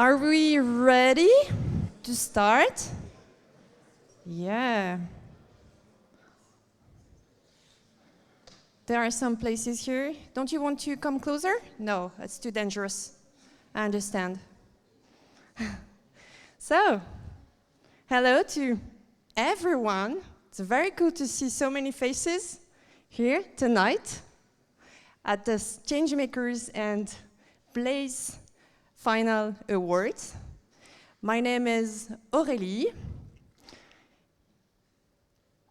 Are we ready to start? Yeah. There are some places here. Don't you want to come closer? No, it's too dangerous. I understand. So, hello to everyone. It's very cool to see so many faces here tonight at the Changemakers and Blaze Final Awards. My name is Aurélie.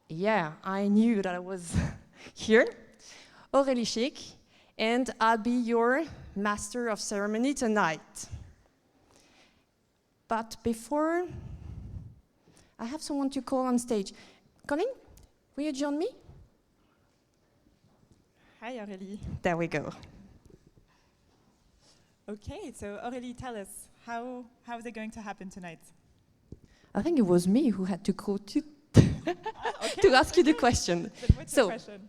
Yeah, I knew that I was here. Aurélie Chic, and I'll be your master of ceremony tonight. But before, I have someone to call on stage. Colin, will you join me? Hi, Aurélie. There we go. Okay, so Aurélie, tell us, how is it going to happen tonight? I think it was me who had to call to, Okay. to ask you the question. But what's the So, question?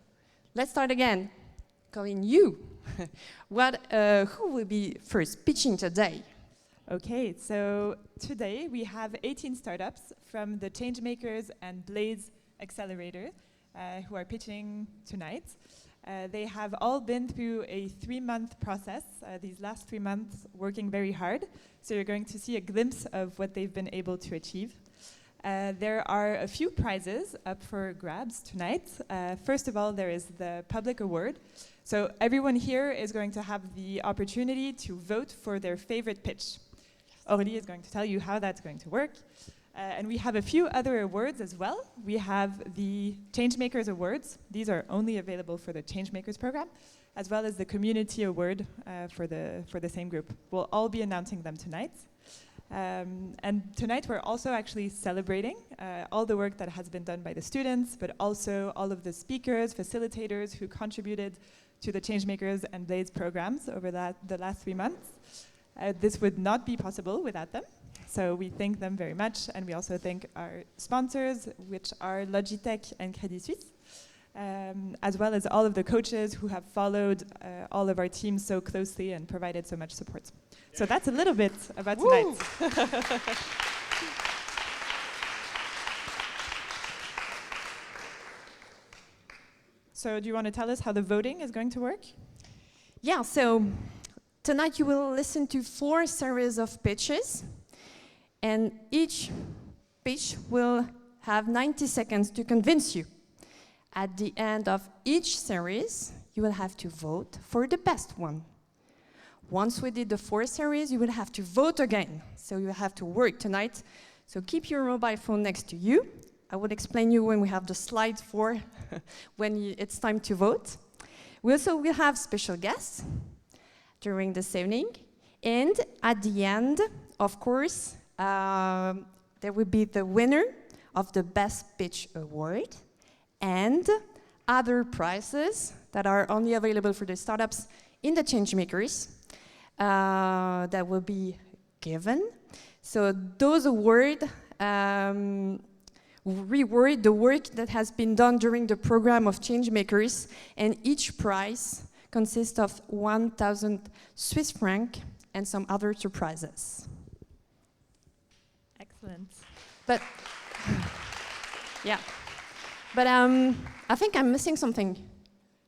let's start again. Colin, you. Who will be first pitching today? Okay, so today we have 18 startups from the Changemakers and Blaze Accelerator who are pitching tonight. They have all been through a 3-month process, these last 3 months working very hard. So you're going to see a glimpse of what they've been able to achieve. There are a few prizes up for grabs tonight. First of all, there is the public award. So everyone here is going to have the opportunity to vote for their favorite pitch. Aurélie is going to tell you how that's going to work. And we have a few other awards as well. We have the Changemakers Awards. These are only available for the Changemakers program, as well as the Community Award for the same group. We'll all be announcing them tonight. And tonight we're also actually celebrating all the work that has been done by the students, but also all of the speakers, facilitators who contributed to the Changemakers and Blaze programs over the last 3 months. This would not be possible without them. So we thank them very much, and we also thank our sponsors, which are Logitech and Credit Suisse, as well as all of the coaches who have followed all of our teams so closely and provided so much support. So that's a little bit about tonight. So do you want to tell us how the voting is going to work? Yeah, so tonight you will listen to 4 series of pitches, and each pitch will have 90 seconds to convince you. At the end of each series, you will have to vote for the best one. Once we did the 4 series, you will have to vote again. So you have to work tonight. So keep your mobile phone next to you. I will explain you when we have the slides for when it's time to vote. We also will have special guests during this evening. And at the end, of course, there will be the winner of the Best Pitch Award and other prizes that are only available for the startups in the Changemakers that will be given. So those awards reward the work that has been done during the program of Changemakers, and each prize consists of 1,000 Swiss francs and some other surprises. Excellent. But yeah, but I think I'm missing something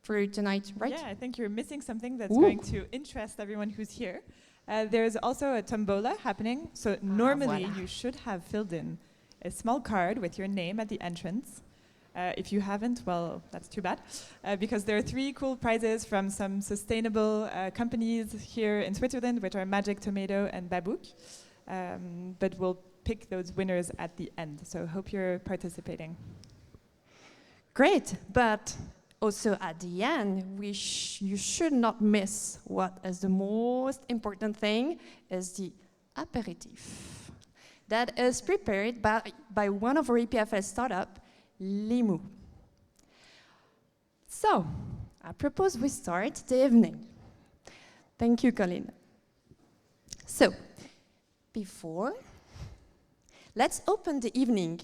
for you tonight, right? Yeah, I think you're missing something that's Ooh. going to interest everyone who's here. There's also a tombola happening. So normally voilà. you should have filled in a small card with your name at the entrance. If you haven't, well, that's too bad, because there are 3 cool prizes from some sustainable companies here in Switzerland, which are Magic Tomato and Babouk. But we'll pick those winners at the end, so hope you're participating. Great, but also at the end, you should not miss what is the most important thing, is the aperitif. That is prepared by one of our EPFL startup, Limu. So, I propose we start the evening. Thank you, Colin. So, before, let's open the evening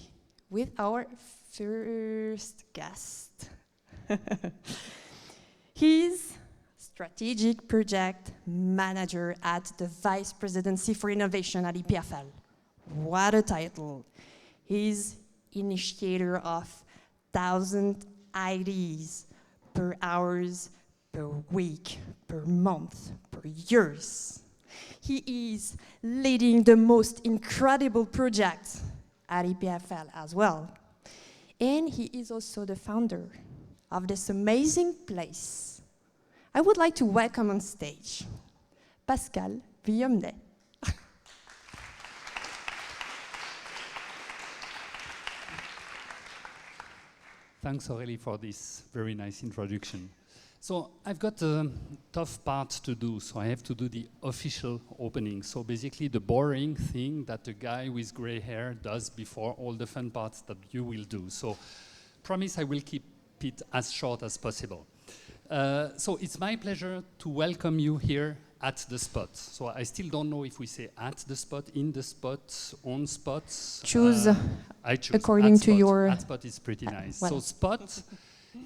with our first guest. He's Strategic Project Manager at the Vice Presidency for Innovation at EPFL. What a title. He's initiator of 1,000 ideas per hours, per week, per month, per years. He is leading the most incredible projects at EPFL as well. And he is also the founder of this amazing place. I would like to welcome on stage Pascal Villomnet. Thanks, Aurélie, for this very nice introduction. So I've got a tough part to do, so I have to do the official opening. So basically the boring thing that a guy with gray hair does before all the fun parts that you will do. So promise I will keep it as short as possible. So it's my pleasure to welcome you here at the spot. So I still don't know if we say at the spot, in the spot, on spot. Choose I choose according to your... At spot is pretty nice. Well. So spot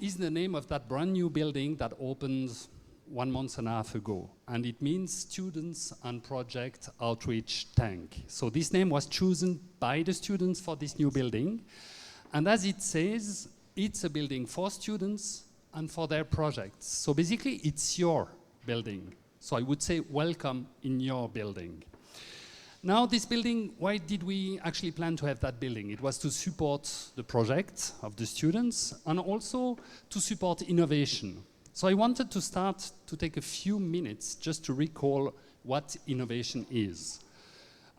is the name of that brand new building that opened 1.5 months ago. And it means Students and Project Outreach Tank. So this name was chosen by the students for this new building. And as it says, it's a building for students and for their projects. So basically, it's your building. So I would say, welcome in your building. Now, this building, why did we actually plan to have that building? It was to support the project of the students and also to support innovation. So I wanted to start to take a few minutes just to recall what innovation is.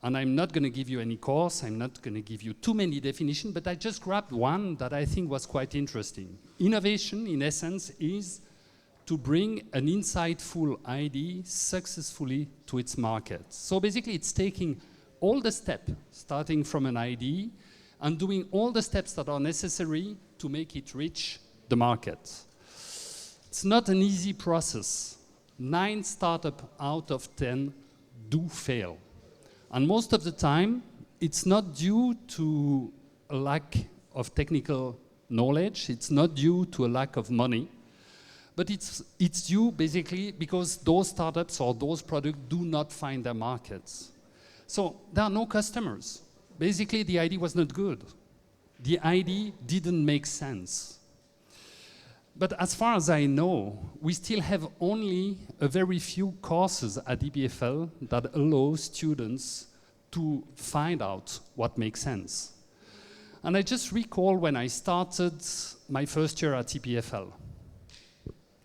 And I'm not going to give you any course, I'm not going to give you too many definitions, but I just grabbed one that I think was quite interesting. Innovation, in essence, is to bring an insightful idea successfully to its market. So basically, it's taking all the steps, starting from an idea, and doing all the steps that are necessary to make it reach the market. It's not an easy process. 9 startups out of 10 do fail. And most of the time, it's not due to a lack of technical knowledge, it's not due to a lack of money, but it's due basically because those startups or those products do not find their markets. So there are no customers. Basically, the idea was not good. The idea didn't make sense. But as far as I know, we still have only a very few courses at EPFL that allow students to find out what makes sense. And I just recall when I started my first year at EPFL.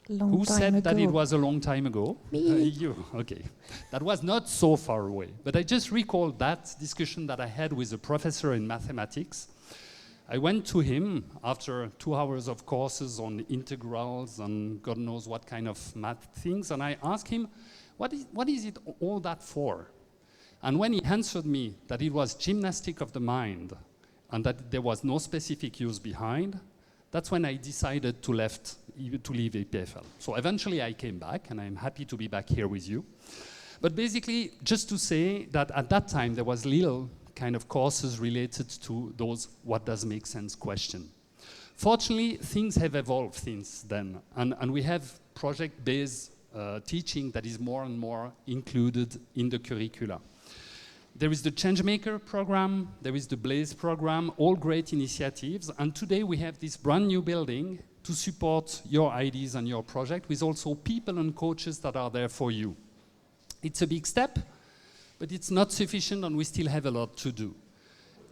Who said that it was a long time ago? Me. You, okay. That was not so far away. But I just recall that discussion that I had with a professor in mathematics. I went to him after 2 hours of courses on integrals and God knows what kind of math things, and I asked him, what is it all that for? And when he answered me that it was gymnastic of the mind and that there was no specific use behind, that's when I decided to leave EPFL. So eventually I came back, and I'm happy to be back here with you. But basically, just to say that at that time, there was little kind of courses related to those what does make sense question. Fortunately, things have evolved since then, and we have project-based teaching that is more and more included in the curricula. There is the Changemaker program, there is the Blaze program, all great initiatives, and today we have this brand new building to support your ideas and your project with also people and coaches that are there for you. It's a big step, but it's not sufficient and we still have a lot to do.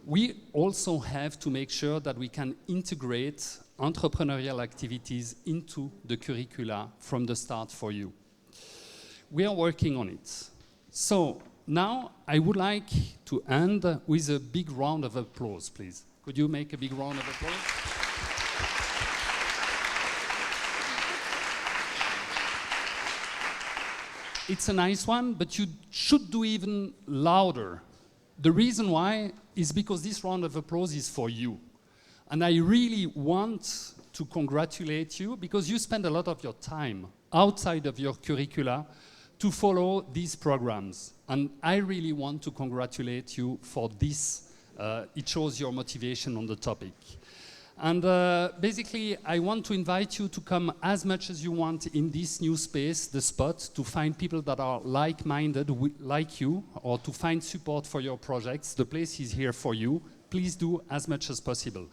We also have to make sure that we can integrate entrepreneurial activities into the curricula from the start for you. We are working on it. So now I would like to end with a big round of applause, please. Could you make a big round of applause? It's a nice one, but you should do even louder. The reason why is because this round of applause is for you. And I really want to congratulate you because you spend a lot of your time outside of your curricula to follow these programs. And I really want to congratulate you for this. It shows your motivation on the topic. And basically, I want to invite you to come as much as you want in this new space, the spot, to find people that are like-minded, like you, or to find support for your projects. The place is here for you. Please do as much as possible.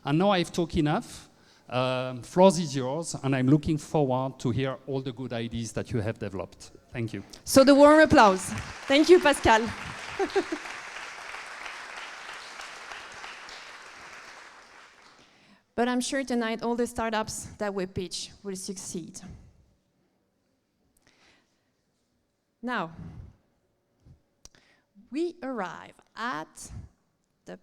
And now I've talked enough. Floor is yours, and I'm looking forward to hear all the good ideas that you have developed. Thank you. So the warm applause. Thank you, Pascal. But I'm sure tonight all the startups that we pitch will succeed. Now, we arrive at the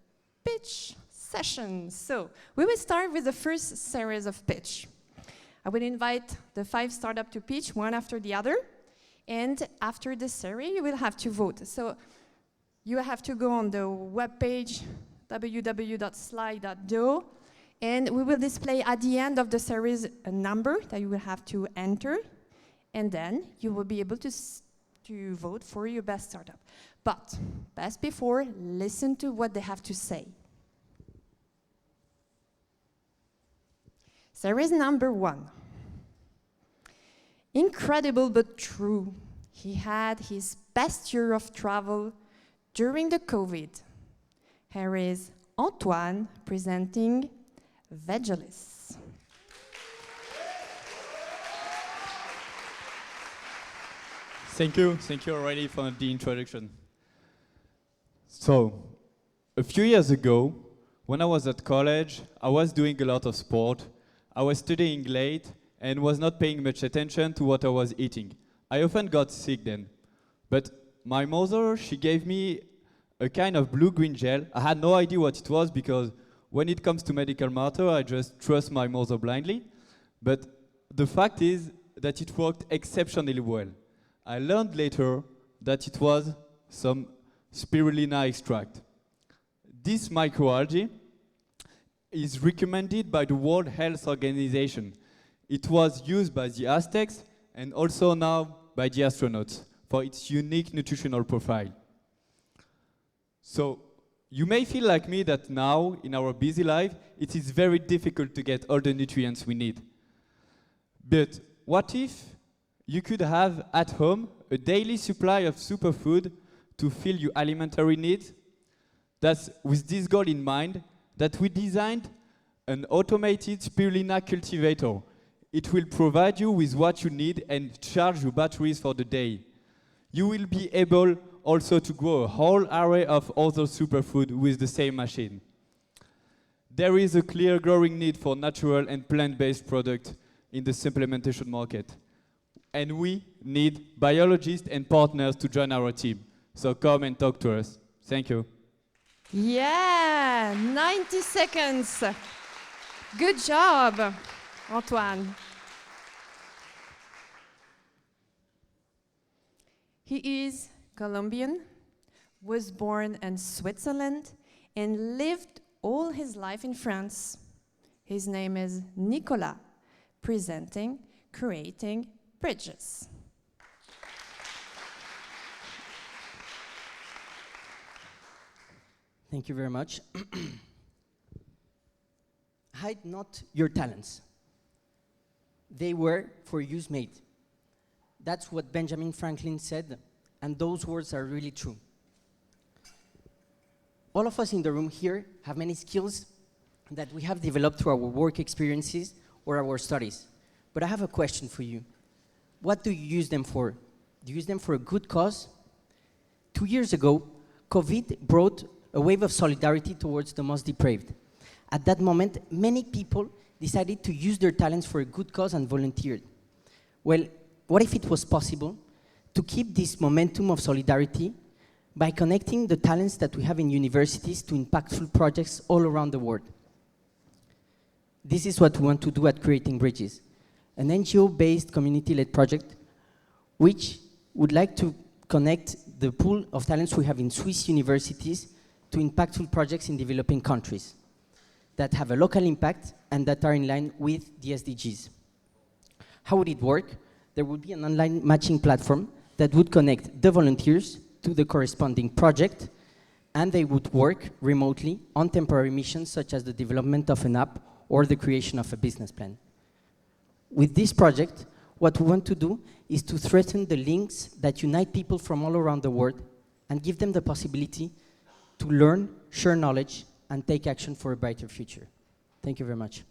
pitch session. So we will start with the first series of pitch. I will invite the 5 startups to pitch one after the other. And after the series, you will have to vote. So you have to go on the webpage www.slide.do. And we will display at the end of the series a number that you will have to enter. And then you will be able to vote for your best startup. But best before, listen to what they have to say. Series number 1. Incredible but true. He had his best year of travel during the COVID. Here is Antoine presenting Vegelis. Thank you already for the introduction. So, a few years ago, when I was at college, I was doing a lot of sport. I was studying late and was not paying much attention to what I was eating. I often got sick then. But my mother, she gave me a kind of blue-green gel. I had no idea what it was because when it comes to medical matter, I just trust my mother blindly. But the fact is that it worked exceptionally well. I learned later that it was some spirulina extract. This microalgae is recommended by the World Health Organization. It was used by the Aztecs and also now by the astronauts for its unique nutritional profile. So, you may feel like me that now, in our busy life, it is very difficult to get all the nutrients we need. But what if you could have at home a daily supply of superfood to fill your alimentary needs? That's with this goal in mind that we designed an automated spirulina cultivator. It will provide you with what you need and charge your batteries for the day. You will be able also to grow a whole array of other superfood with the same machine. There is a clear growing need for natural and plant-based products in the supplementation market. And we need biologists and partners to join our team. So come and talk to us. Thank you. Yeah, 90 seconds. Good job, Antoine. He is Colombian, was born in Switzerland, and lived all his life in France. His name is Nicolas, presenting Creating Bridges. Thank you very much. Hide not your talents. They were for use made. That's what Benjamin Franklin said, and those words are really true. All of us in the room here have many skills that we have developed through our work experiences or our studies. But I have a question for you. What do you use them for? Do you use them for a good cause? 2 years ago, COVID brought a wave of solidarity towards the most depraved. At that moment, many people decided to use their talents for a good cause and volunteered. Well, what if it was possible to keep this momentum of solidarity by connecting the talents that we have in universities to impactful projects all around the world? This is what we want to do at Creating Bridges, an NGO-based community-led project which would like to connect the pool of talents we have in Swiss universities to impactful projects in developing countries that have a local impact and that are in line with the SDGs. How would it work? There would be an online matching platform that would connect the volunteers to the corresponding project, and they would work remotely on temporary missions such as the development of an app or the creation of a business plan. With this project, what we want to do is to strengthen the links that unite people from all around the world and give them the possibility to learn, share knowledge, and take action for a brighter future. Thank you very much.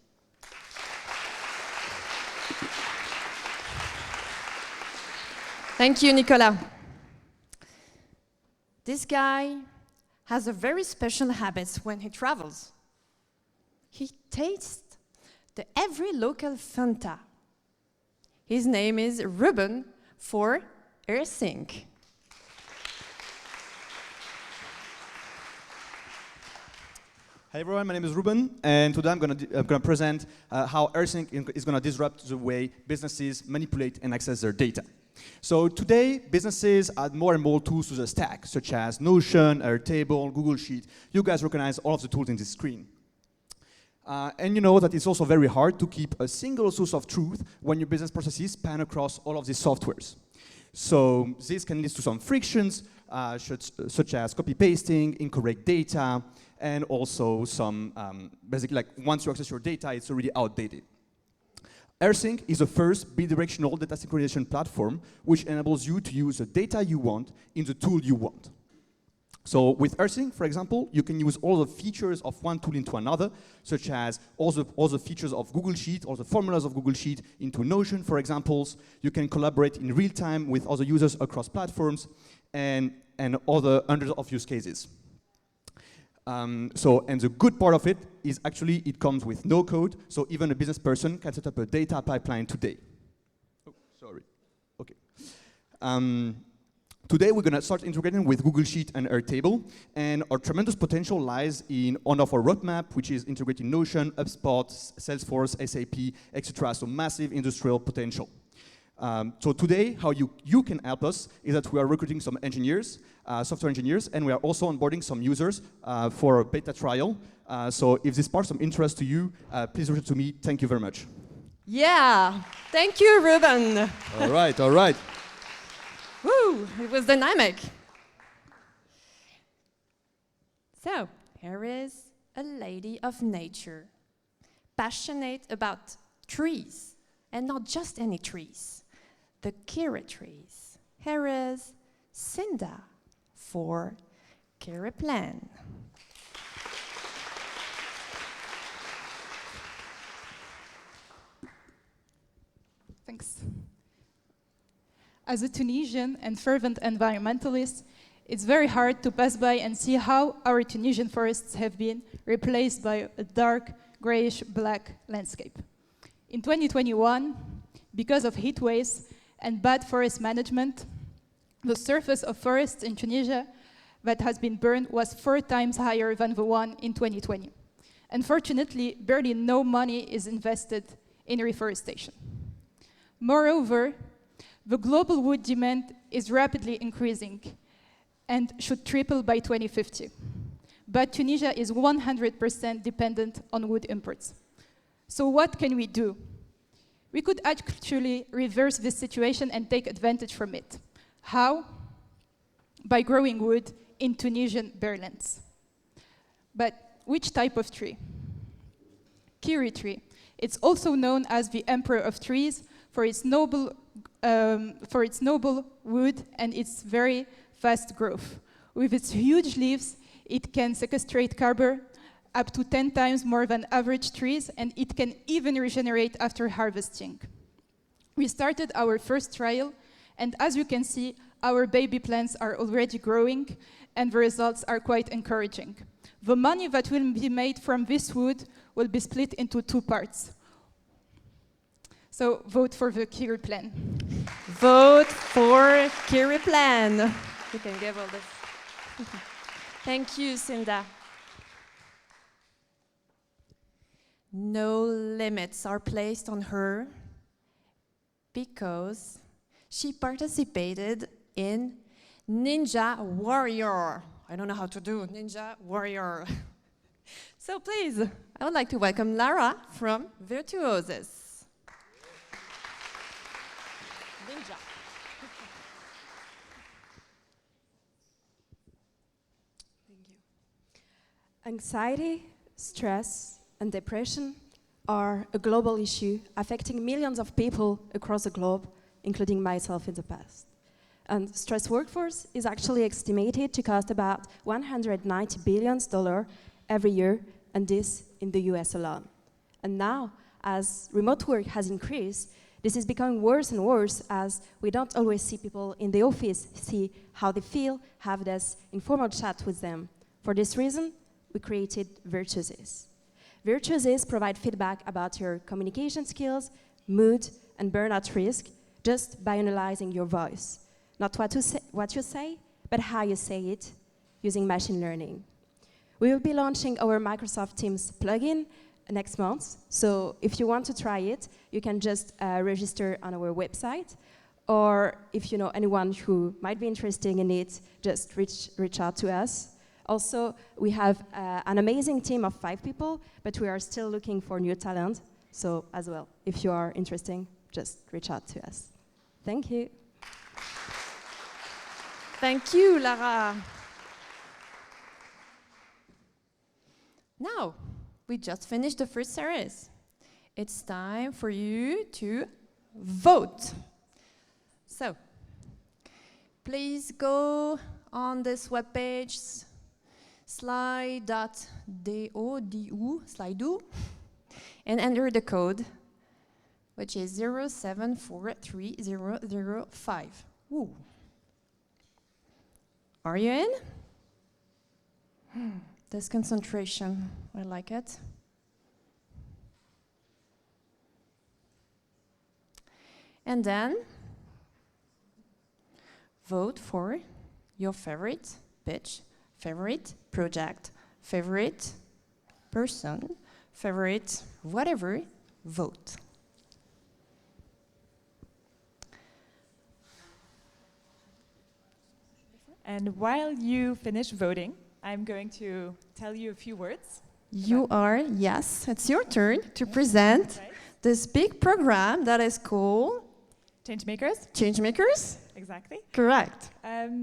Thank you, Nicolas. This guy has a very special habit when he travels. He tastes every local Fanta. His name is Ruben for AirSync. Hi everyone, my name is Ruben, and today I'm going to present how AirSync is going to disrupt the way businesses manipulate and access their data. So today, businesses add more and more tools to the stack, such as Notion, Airtable, Google Sheet. You guys recognize all of the tools in this screen. And you know that it's also very hard to keep a single source of truth when your business processes span across all of these softwares. So this can lead to some frictions, such as copy-pasting, incorrect data, and also some, basically like once you access your data, it's already outdated. AirSync is the first bidirectional data synchronization platform which enables you to use the data you want in the tool you want. So with AirSync, for example, you can use all the features of one tool into another, such as all the features of Google Sheet, or the formulas of Google Sheet into Notion, for examples. You can collaborate in real time with other users across platforms, and other hundreds of use cases. And the good part of it is actually it comes with no code, so even a business person can set up a data pipeline today. Oh, sorry. Okay. Today we're going to start integrating with Google Sheet and Airtable, and our tremendous potential lies in one of our roadmap, which is integrating Notion, HubSpot, Salesforce, SAP, etc. So massive industrial potential. So today, how you can help us is that we are recruiting some engineers, software engineers, and we are also onboarding some users for a beta trial. So if this sparks some interest to you, please reach out to me. Thank you very much. Yeah, thank you, Ruben. All right, all right. Woo, it was dynamic. So, here is a lady of nature, passionate about trees, and not just any trees, the Kiri trees. Here is Cinda for Kiri Plan. Thanks. As a Tunisian and fervent environmentalist, it's very hard to pass by and see how our Tunisian forests have been replaced by a dark, grayish-black landscape. In 2021, because of heat waves and bad forest management, the surface of forests in Tunisia that has been burned was 4 times higher than the one in 2020. Unfortunately, barely no money is invested in reforestation. Moreover, the global wood demand is rapidly increasing and should triple by 2050. But Tunisia is 100% dependent on wood imports. So what can we do? We could actually reverse this situation and take advantage from it. How? By growing wood in Tunisian barelands. But which type of tree? Kiri tree. It's also known as the emperor of trees for its noble wood and its very fast growth. With its huge leaves, it can sequestrate carbon up to 10 times more than average trees, and it can even regenerate after harvesting. We started our first trial, and as you can see, our baby plants are already growing, and the results are quite encouraging. The money that will be made from this wood will be split into 2 parts. So vote for the Kiri plan. Vote for Kiri Plan. You can give all this. Thank you, Cinda. No limits are placed on her because she participated in Ninja Warrior. I don't know how to do Ninja Warrior. So please, I would like to welcome Lara from Virtuosis. Ninja. Thank you. Anxiety, stress, and depression are a global issue affecting millions of people across the globe, including myself in the past. And stress workforce is actually estimated to cost about $190 billion every year, and this in the US alone. And now, as remote work has increased, this is becoming worse and worse as we don't always see people in the office, see how they feel, have this informal chat with them. For this reason, we created Virtuoses. Virtuoses provide feedback about your communication skills, mood, and burnout risk just by analyzing your voice. Not what you say, but how you say it, using machine learning. We will be launching our Microsoft Teams plugin next month, so if you want to try it, you can just register on our website, or if you know anyone who might be interested in it, just reach out to us. Also, we have an amazing team of 5 people, but we are still looking for new talent, so as well, if you are interested, just reach out to us. Thank you. Thank you, Lara. Now, we just finished the first series. It's time for you to vote. So, please go on this webpage, slide.do, and enter the code, which is 07430005. Ooh. Are you in? This concentration, I like it. And then vote for your favorite pitch, favorite project, favorite person, favorite whatever, vote. And while you finish voting, I'm going to tell you a few words. You are, yes, it's your turn to present this big program that is called Changemakers. Changemakers? Exactly. Correct.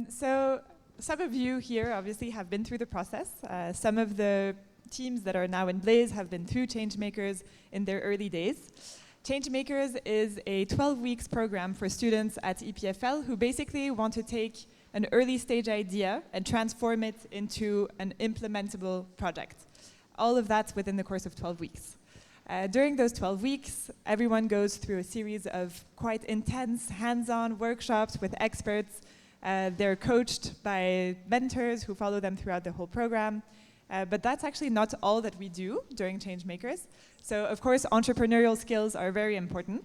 So some of you here obviously have been through the process. Some of the teams that are now in Blaze have been through Changemakers in their early days. Changemakers is a 12 weeks program for students at EPFL who basically want to take an early stage idea and transform it into an implementable project. All of that within the course of 12 weeks. During those 12 weeks, everyone goes through a series of quite intense hands-on workshops with experts. They're coached by mentors who follow them throughout the whole program. But that's actually not all that we do during Changemakers. So of course, entrepreneurial skills are very important.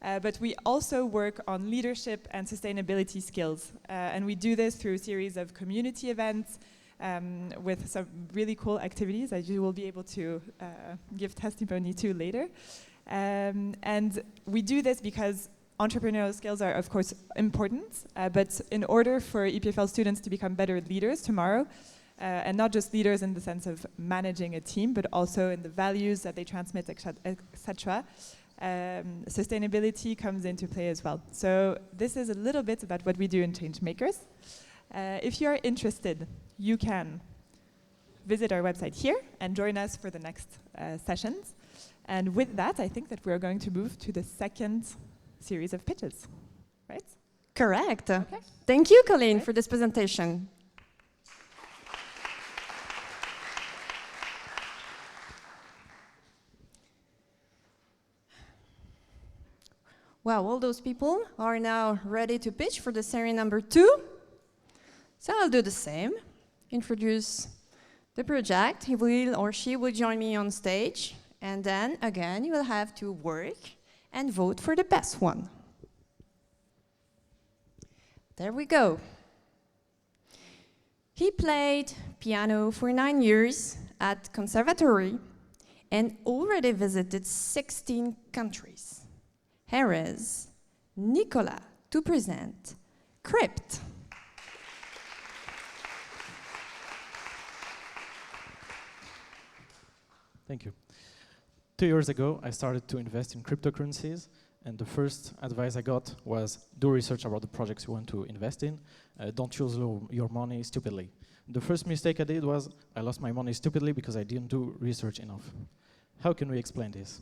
But we also work on leadership and sustainability skills. And we do this through a series of community events with some really cool activities that you will be able to give testimony to later. And we do this because entrepreneurial skills are, of course, important. But in order for EPFL students to become better leaders tomorrow, and not just leaders in the sense of managing a team, but also in the values that they transmit, etc., sustainability comes into play as well. So this is a little bit about what we do in Changemakers. If you're interested, you can visit our website here and join us for the next sessions. And with that, I think that we're going to move to the second series of pitches, right? Correct. Okay. Thank you, Colleen, for this presentation. Well, all those people are now ready to pitch for the series number 2. So I'll do the same. Introduce the project. He will or she will join me on stage. And then, again, you will have to work and vote for the best one. There we go. He played piano for 9 years at conservatory and already visited 16 countries. Here is Nicolas to present Crypt. Thank you. 2 years ago, I started to invest in cryptocurrencies, and the first advice I got was do research about the projects you want to invest in. Don't use your money stupidly. The first mistake I did was I lost my money stupidly because I didn't do research enough. How can we explain this?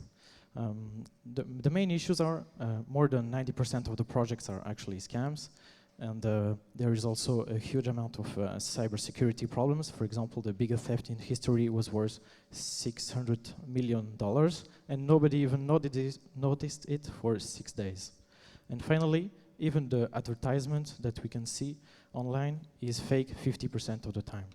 The main issues are more than 90% of the projects are actually scams, and there is also a huge amount of cybersecurity problems. For example, the biggest theft in history was worth $600 million, and nobody even noticed it for 6 days. And finally, even the advertisement that we can see online is fake 50% of the time.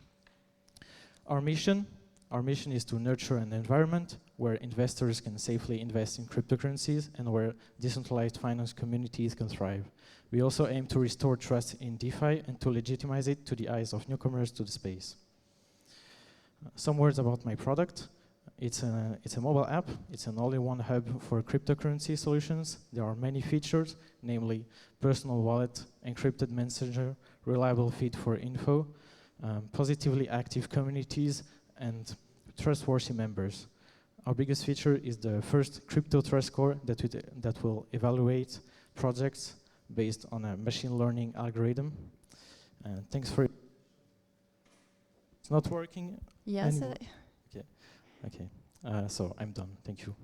Our mission is to nurture an environment where investors can safely invest in cryptocurrencies and where decentralized finance communities can thrive. We also aim to restore trust in DeFi and to legitimize it to the eyes of newcomers to the space. Some words about my product. It's a mobile app. It's an all-in-one hub for cryptocurrency solutions. There are many features, namely personal wallet, encrypted messenger, reliable feed for info, positively active communities, and trustworthy members. Our biggest feature is the first crypto trust score that will evaluate projects based on a machine learning algorithm. Thanks for it. It's not working. Yes. anymore. Okay. So I'm done. Thank you.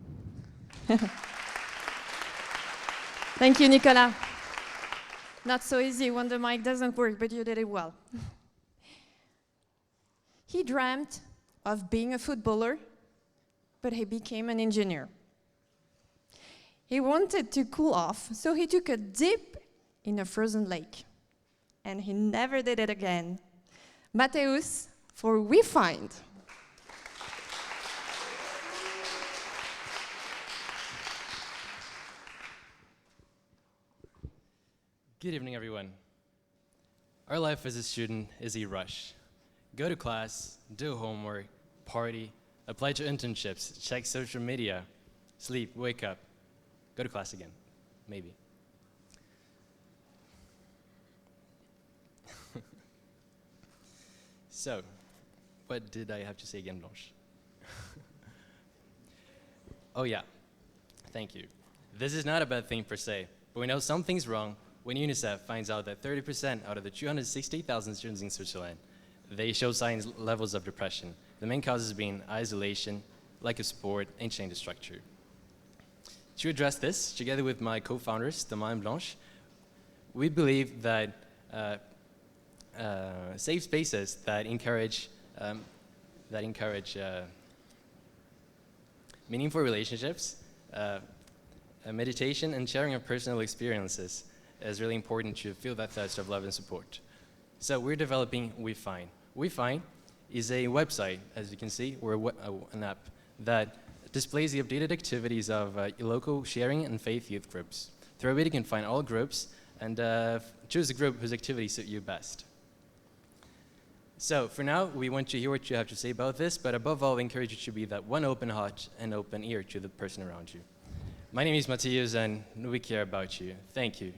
Thank you, Nicolas. Not so easy when the mic doesn't work, but you did it well. He dreamt of being a footballer, but he became an engineer. He wanted to cool off, so he took a dip in a frozen lake. And he never did it again. Mateus for We Find. Good evening, everyone. Our life as a student is a rush. Go to class, do homework, party, apply to internships, check social media, sleep, wake up, go to class again, maybe. So, what did I have to say again, Blanche? Oh yeah, thank you. This is not a bad thing per se, but we know something's wrong when UNICEF finds out that 30% out of the 260,000 students in Switzerland, they show signs levels of depression. The main causes being isolation, lack of support, and change of structure. To address this, together with my co-founders, Thomas and Blanche, we believe that safe spaces that encourage meaningful relationships, meditation, and sharing of personal experiences is really important to feel that thirst of love and support. So we're developing We Find. We Find is a website, as you can see, or an app that displays the updated activities of local sharing and faith youth groups. Through it, you can find all groups and choose a group whose activities suit you best. So for now, we want to hear what you have to say about this, but above all, we encourage you to be that one open heart and open ear to the person around you. My name is Matthias, and we care about you. Thank you.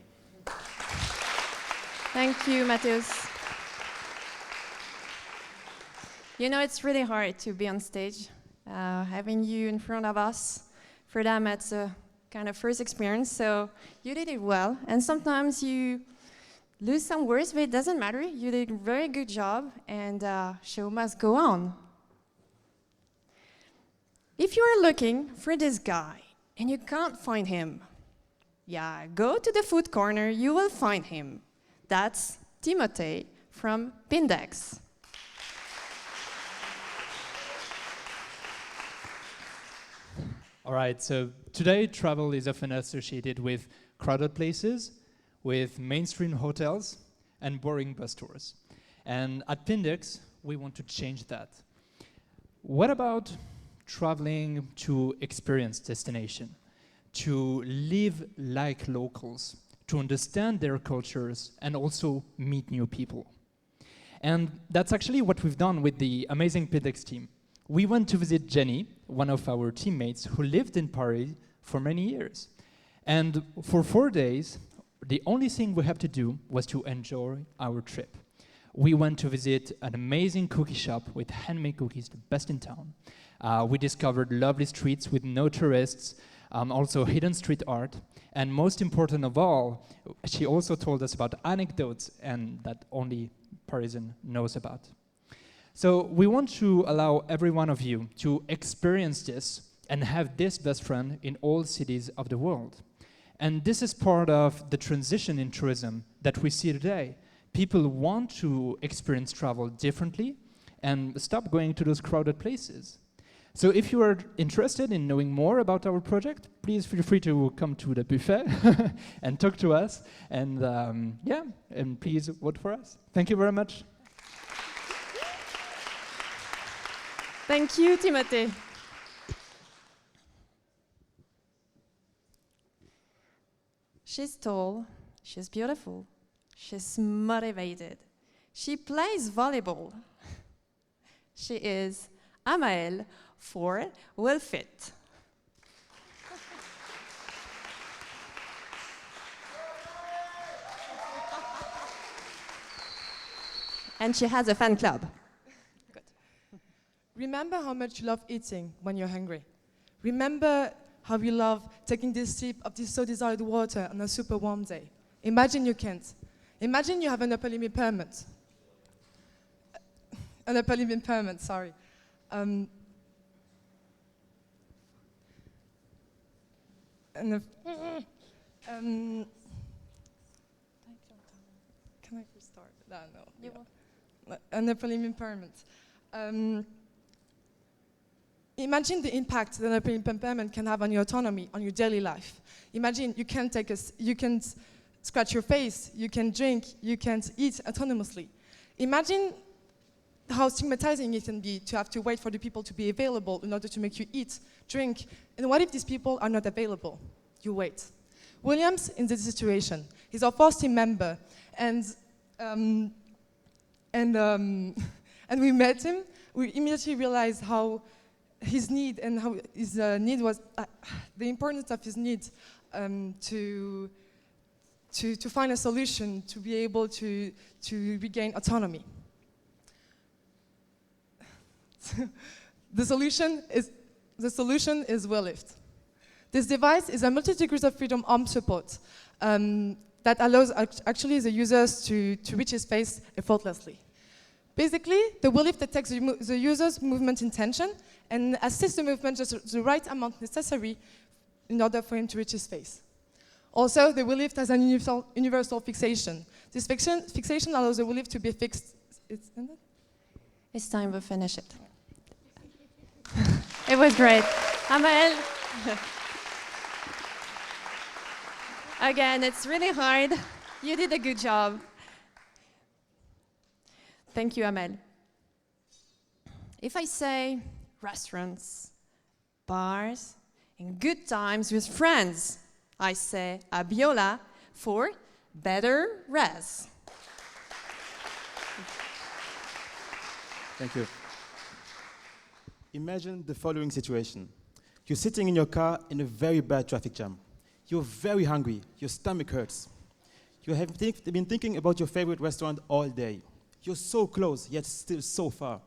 Thank you, Mateus. You know, it's really hard to be on stage. Having you in front of us, for them, it's a kind of first experience, so you did it well. And sometimes you lose some words, but it doesn't matter. You did a very good job, and show must go on. If you are looking for this guy and you can't find him, yeah, go to the food corner, you will find him. That's Timothée from Pindex. All right, so today travel is often associated with crowded places, with mainstream hotels, and boring bus tours. And at Pindex, we want to change that. What about traveling to experience destination, to live like locals, to understand their cultures, and also meet new people? And that's actually what we've done with the amazing Pindex team. We went to visit Jenny, one of our teammates who lived in Paris for many years. And for 4 days, the only thing we had to do was to enjoy our trip. We went to visit an amazing cookie shop with handmade cookies, the best in town. We discovered lovely streets with no tourists, also hidden street art. And most important of all, she also told us about anecdotes and that only Parisian knows about. So we want to allow every one of you to experience this and have this best friend in all cities of the world. And this is part of the transition in tourism that we see today. People want to experience travel differently and stop going to those crowded places. So if you are interested in knowing more about our project, please feel free to come to the buffet and talk to us. And and please vote for us. Thank you very much. Thank you, Timothée. She's tall, she's beautiful, she's motivated. She plays volleyball. She is Amael for Will Fit. And she has a fan club. Good. Remember how much you love eating when you're hungry. Remember how you love taking this sip of this so desired water on a super warm day. Imagine you can't. Imagine you have an upper limb impairment. An upper limb impairment, sorry. Can I restart? No. Yeah. An upper limb impairment. Imagine the impact that an upper limb impairment can have on your autonomy, on your daily life. Imagine you can't scratch your face, you can drink, you can't eat autonomously. Imagine how stigmatizing it can be to have to wait for the people to be available in order to make you eat, drink. And what if these people are not available? You wait. William's in this situation. He's our first team member, and we met him. We immediately realized how his need and how his need was the importance of his need to find a solution to be able to regain autonomy. The solution is WillLift. This device is a multi-degrees of freedom arm support that allows actually the users to reach his face effortlessly. Basically, the WillLift detects the user's movement intention and assists the movement just the right amount necessary in order for him to reach his face. Also, the WillLift has an universal fixation. This fixation allows the WillLift to be fixed. It's time we finish it. It was great. Amael. Again, it's really hard. You did a good job. Thank you, Amel. If I say restaurants, bars, and good times with friends, I say Abiola for better res. Thank you. Imagine the following situation. You're sitting in your car in a very bad traffic jam. You're very hungry. Your stomach hurts. You have been thinking about your favorite restaurant all day. You're so close, yet still so far.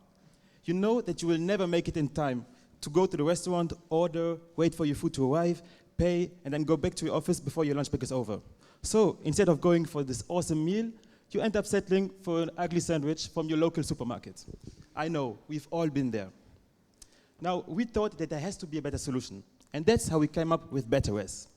You know that you will never make it in time to go to the restaurant, order, wait for your food to arrive, pay, and then go back to your office before your lunch break is over. So instead of going for this awesome meal, you end up settling for an ugly sandwich from your local supermarket. I know, we've all been there. Now, we thought that there has to be a better solution, and that's how we came up with BetterRes.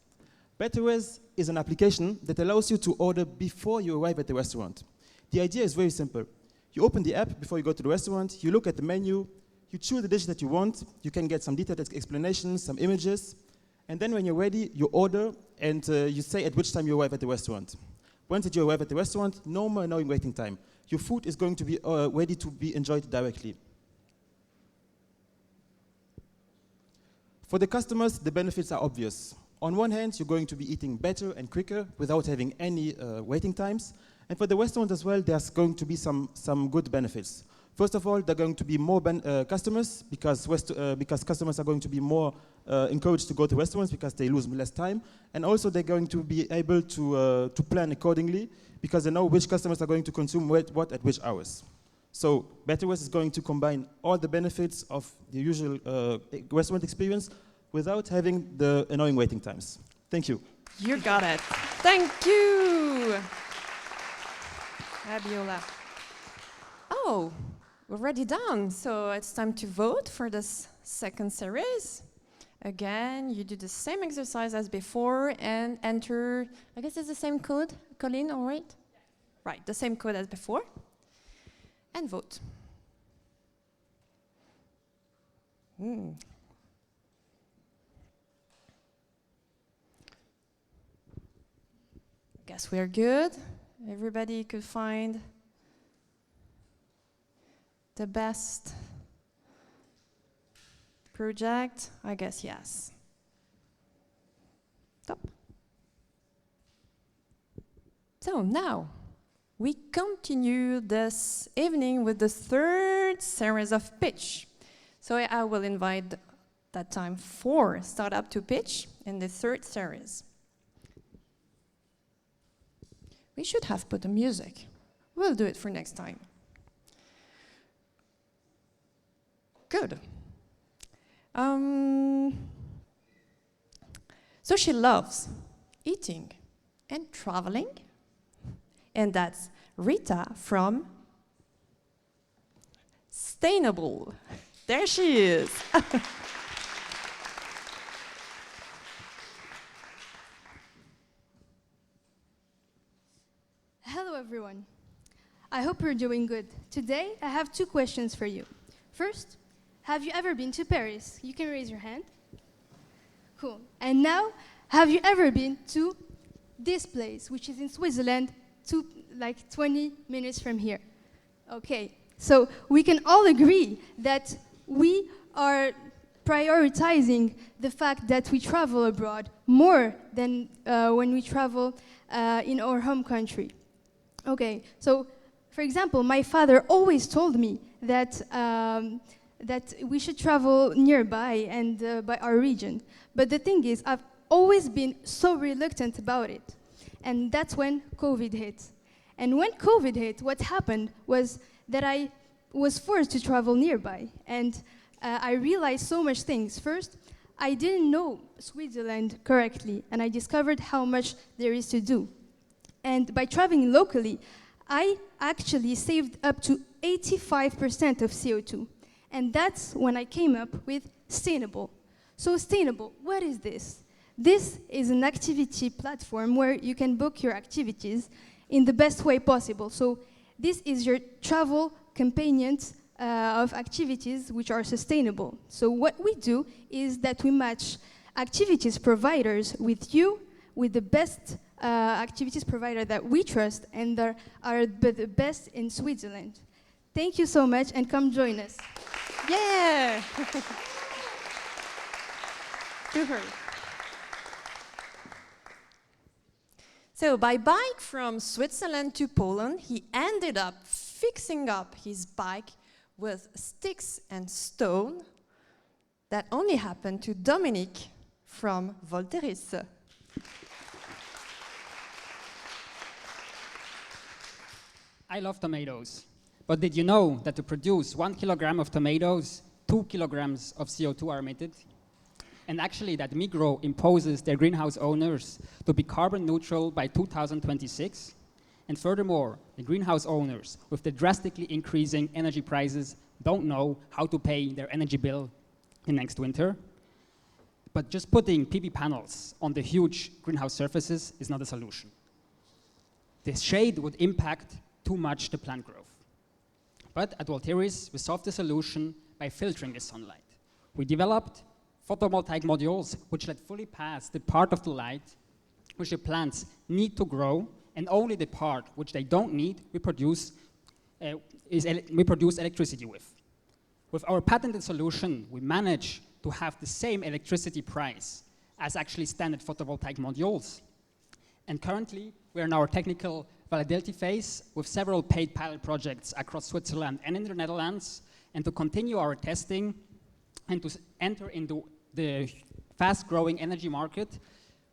BetterRes is an application that allows you to order before you arrive at the restaurant. The idea is very simple. You open the app before you go to the restaurant, you look at the menu, you choose the dish that you want, you can get some detailed explanations, some images, and then when you're ready, you order, and you say at which time you arrive at the restaurant. Once you arrive at the restaurant, no more annoying waiting time. Your food is going to be ready to be enjoyed directly. For the customers, the benefits are obvious. On one hand, you're going to be eating better and quicker without having any waiting times. And for the restaurant as well, there's going to be some good benefits. First of all, there are going to be more customers because customers are going to be more encouraged to go to restaurants because they lose less time. And also they're going to be able to plan accordingly because they know which customers are going to consume what at which hours. So BetterRes is going to combine all the benefits of the usual restaurant experience without having the annoying waiting times. Thank you. You got it. Thank you. Abiola. Oh, we're already done. So it's time to vote for this second series. Again, you do the same exercise as before and enter, I guess it's the same code, Colleen, all right? Right, the same code as before. And vote. Guess we're good. Everybody could find the best project. I guess yes. Stop. So now we continue this evening with the third series of pitch. So I will invite that time 4 startup to pitch in the third series. We should have put the music. We'll do it for next time. Good. So she loves eating and traveling. And that's Rita from Sustainable. There she is. Hello, everyone. I hope you're doing good. Today, I have 2 questions for you. First, have you ever been to Paris? You can raise your hand. Cool. And now, have you ever been to this place, which is in Switzerland, like 20 minutes from here? Okay. So we can all agree that we are prioritizing the fact that we travel abroad more than when we travel in our home country. Okay, so for example, my father always told me that that we should travel nearby and by our region. But the thing is, I've always been so reluctant about it. And that's when COVID hit. And when COVID hit, what happened was that I was forced to travel nearby. And I realized so much things. First, I didn't know Switzerland correctly, and I discovered how much there is to do. And by traveling locally, I actually saved up to 85% of CO2. And that's when I came up with Sustainable. So Sustainable, what is this? This is an activity platform where you can book your activities in the best way possible. So this is your travel companion of activities which are sustainable. So what we do is that we match activities providers with you, with the best activities provider that we trust and that are the best in Switzerland. Thank you so much, and come join us. Yeah! To her. So by bike from Switzerland to Poland, he ended up fixing up his bike with sticks and stone. That only happened to Dominique from Volteris. I love tomatoes. But did you know that to produce 1 kilogram of tomatoes, 2 kilograms of CO2 are emitted? And actually that Migros imposes their greenhouse owners to be carbon neutral by 2026. And furthermore, the greenhouse owners, with the drastically increasing energy prices, don't know how to pay their energy bill in next winter. But just putting PV panels on the huge greenhouse surfaces is not a solution. The shade would impact too much the plant growth. But at Volteris, we solved the solution by filtering the sunlight. We developed photovoltaic modules which let fully pass the part of the light which the plants need to grow, and only the part which they don't need we produce electricity with. With our patented solution, we manage to have the same electricity price as actually standard photovoltaic modules. And currently, we are in our technical validity phase with several paid pilot projects across Switzerland and in the Netherlands. And to continue our testing and to enter into the fast-growing energy market,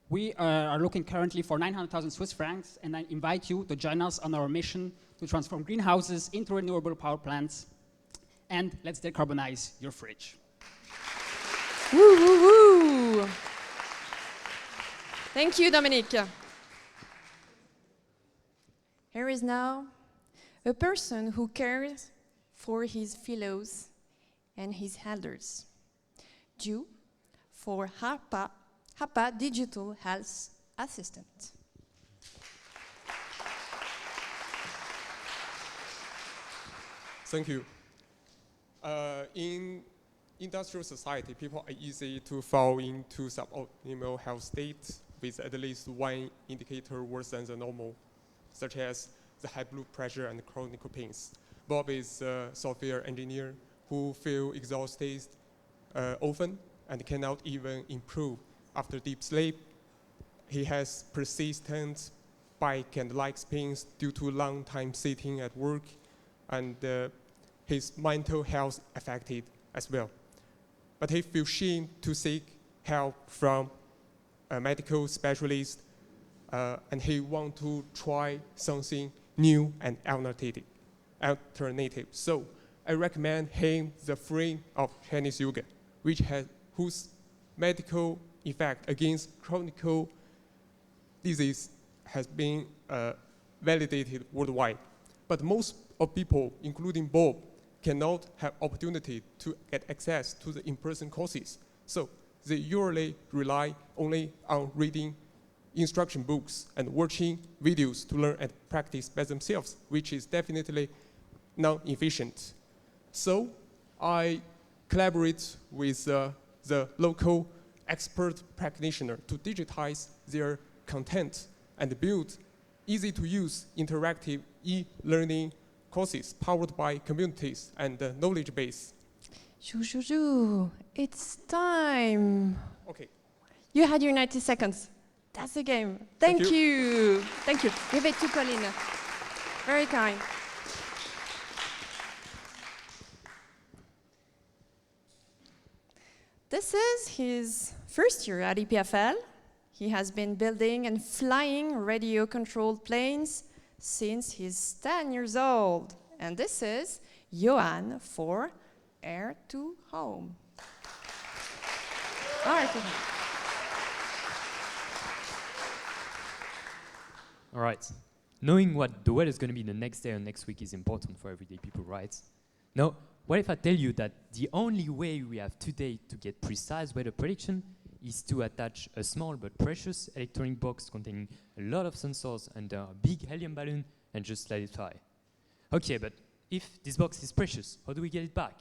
we are looking currently for 900,000 Swiss francs, and I invite you to join us on our mission to transform greenhouses into renewable power plants, and let's decarbonize your fridge. Woo, woo, woo! Thank you, Dominique. Here is now a person who cares for his fellows and his elders. Due for HAPA Digital Health Assistant. Thank you. In industrial society, people are easy to fall into suboptimal health state with at least one indicator worse than the normal, such as the high blood pressure and chronic pains. Bob is a software engineer who feels exhausted often and cannot even improve after deep sleep. He has persistent back and legs pains due to long time sitting at work, and his mental health affected as well. But he feels shame to seek help from a medical specialist, and he wants to try something new and alternative. So I recommend him the frame of Chinese yoga, whose medical effect against chronic disease has been validated worldwide. But most of people, including Bob, cannot have opportunity to get access to the in-person courses. So they usually rely only on reading instruction books and watching videos to learn and practice by themselves, which is definitely non-efficient. So I collaborate with the local expert practitioner to digitize their content and build easy-to-use interactive e-learning courses powered by communities and knowledge base. It's time. Okay. You had your 90 seconds. That's the game. Thank you. Thank you. Give it to Colin. Very kind. This is his first year at EPFL. He has been building and flying radio-controlled planes since he's 10 years old. And this is Johan for Air to Home. Air to Home. All right. Knowing what the weather is going to be the next day or next week is important for everyday people, right? Now, what if I tell you that the only way we have today to get precise weather prediction is to attach a small but precious electronic box containing a lot of sensors under a big helium balloon and just let it fly? Okay, but if this box is precious, how do we get it back?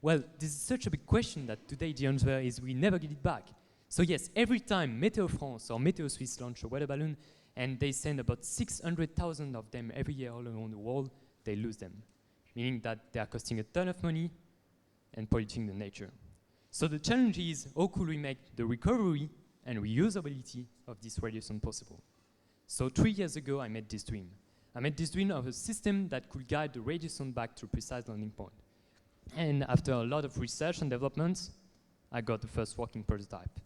Well, this is such a big question that today the answer is we never get it back. So yes, every time Météo France or Météo Suisse launch a weather balloon, and they send about 600,000 of them every year all around the world, they lose them, meaning that they are costing a ton of money and polluting the nature. So the challenge is, how could we make the recovery and reusability of this radiation possible? So 3 years ago, I made this dream. I made this dream of a system that could guide the radiation back to a precise landing point. And after a lot of research and development, I got the first working prototype.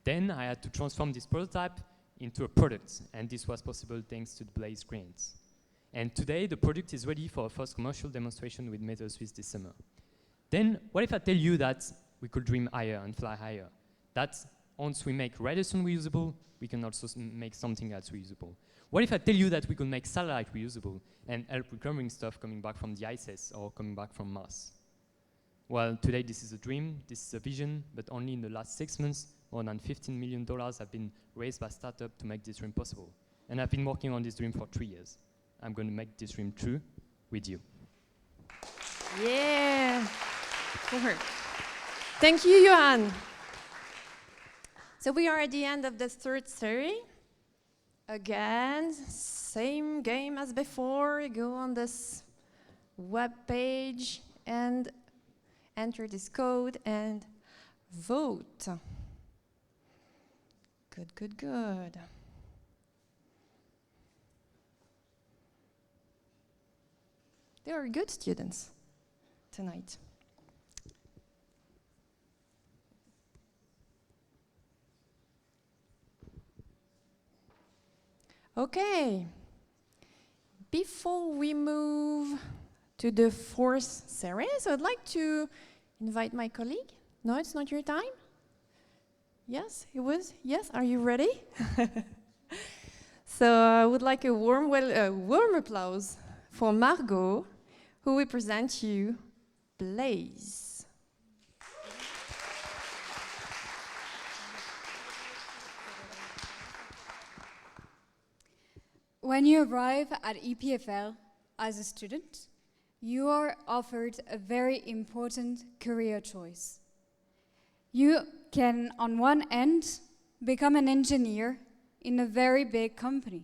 Then I had to transform this prototype into a product, and this was possible thanks to the Blaze grants. And today, the product is ready for a first commercial demonstration with Météo Suisse this summer. Then, what if I tell you that we could dream higher and fly higher? That once we make radiation reusable, we can also make something else reusable. What if I tell you that we could make satellite reusable and help recovering stuff coming back from the ISS or coming back from Mars? Well, today this is a dream, this is a vision, but only in the last 6 months, more than $15 million have been raised by startups to make this dream possible. And I've been working on this dream for 3 years. I'm going to make this dream true with you. Yeah. Thank you, Johan. So we are at the end of the third series. Again, same game as before. You go on this web page and enter this code and vote. Good, good, good. They are good students tonight. Okay. Before we move to the fourth series, I'd like to invite my colleague. No, it's not your time? Yes, it was? Yes, are you ready? So I would like a warm applause for Margot, who will present you Blaze. When you arrive at EPFL as a student, you are offered a very important career choice. You can, on one end, become an engineer in a very big company.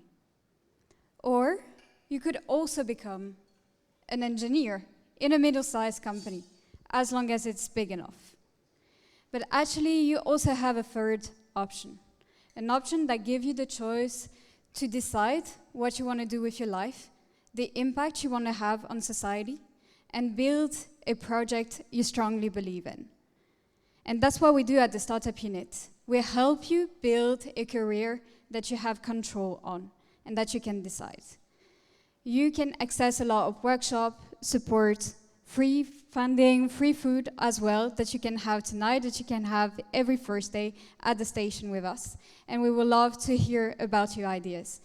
Or you could also become an engineer in a middle-sized company, as long as it's big enough. But actually, you also have a third option, an option that gives you the choice to decide what you want to do with your life, the impact you want to have on society, and build a project you strongly believe in. And that's what we do at the Startup Unit. We help you build a career that you have control on and that you can decide. You can access a lot of workshop, support, free funding, free food as well, that you can have tonight, that you can have every Thursday at the station with us. And we would love to hear about your ideas.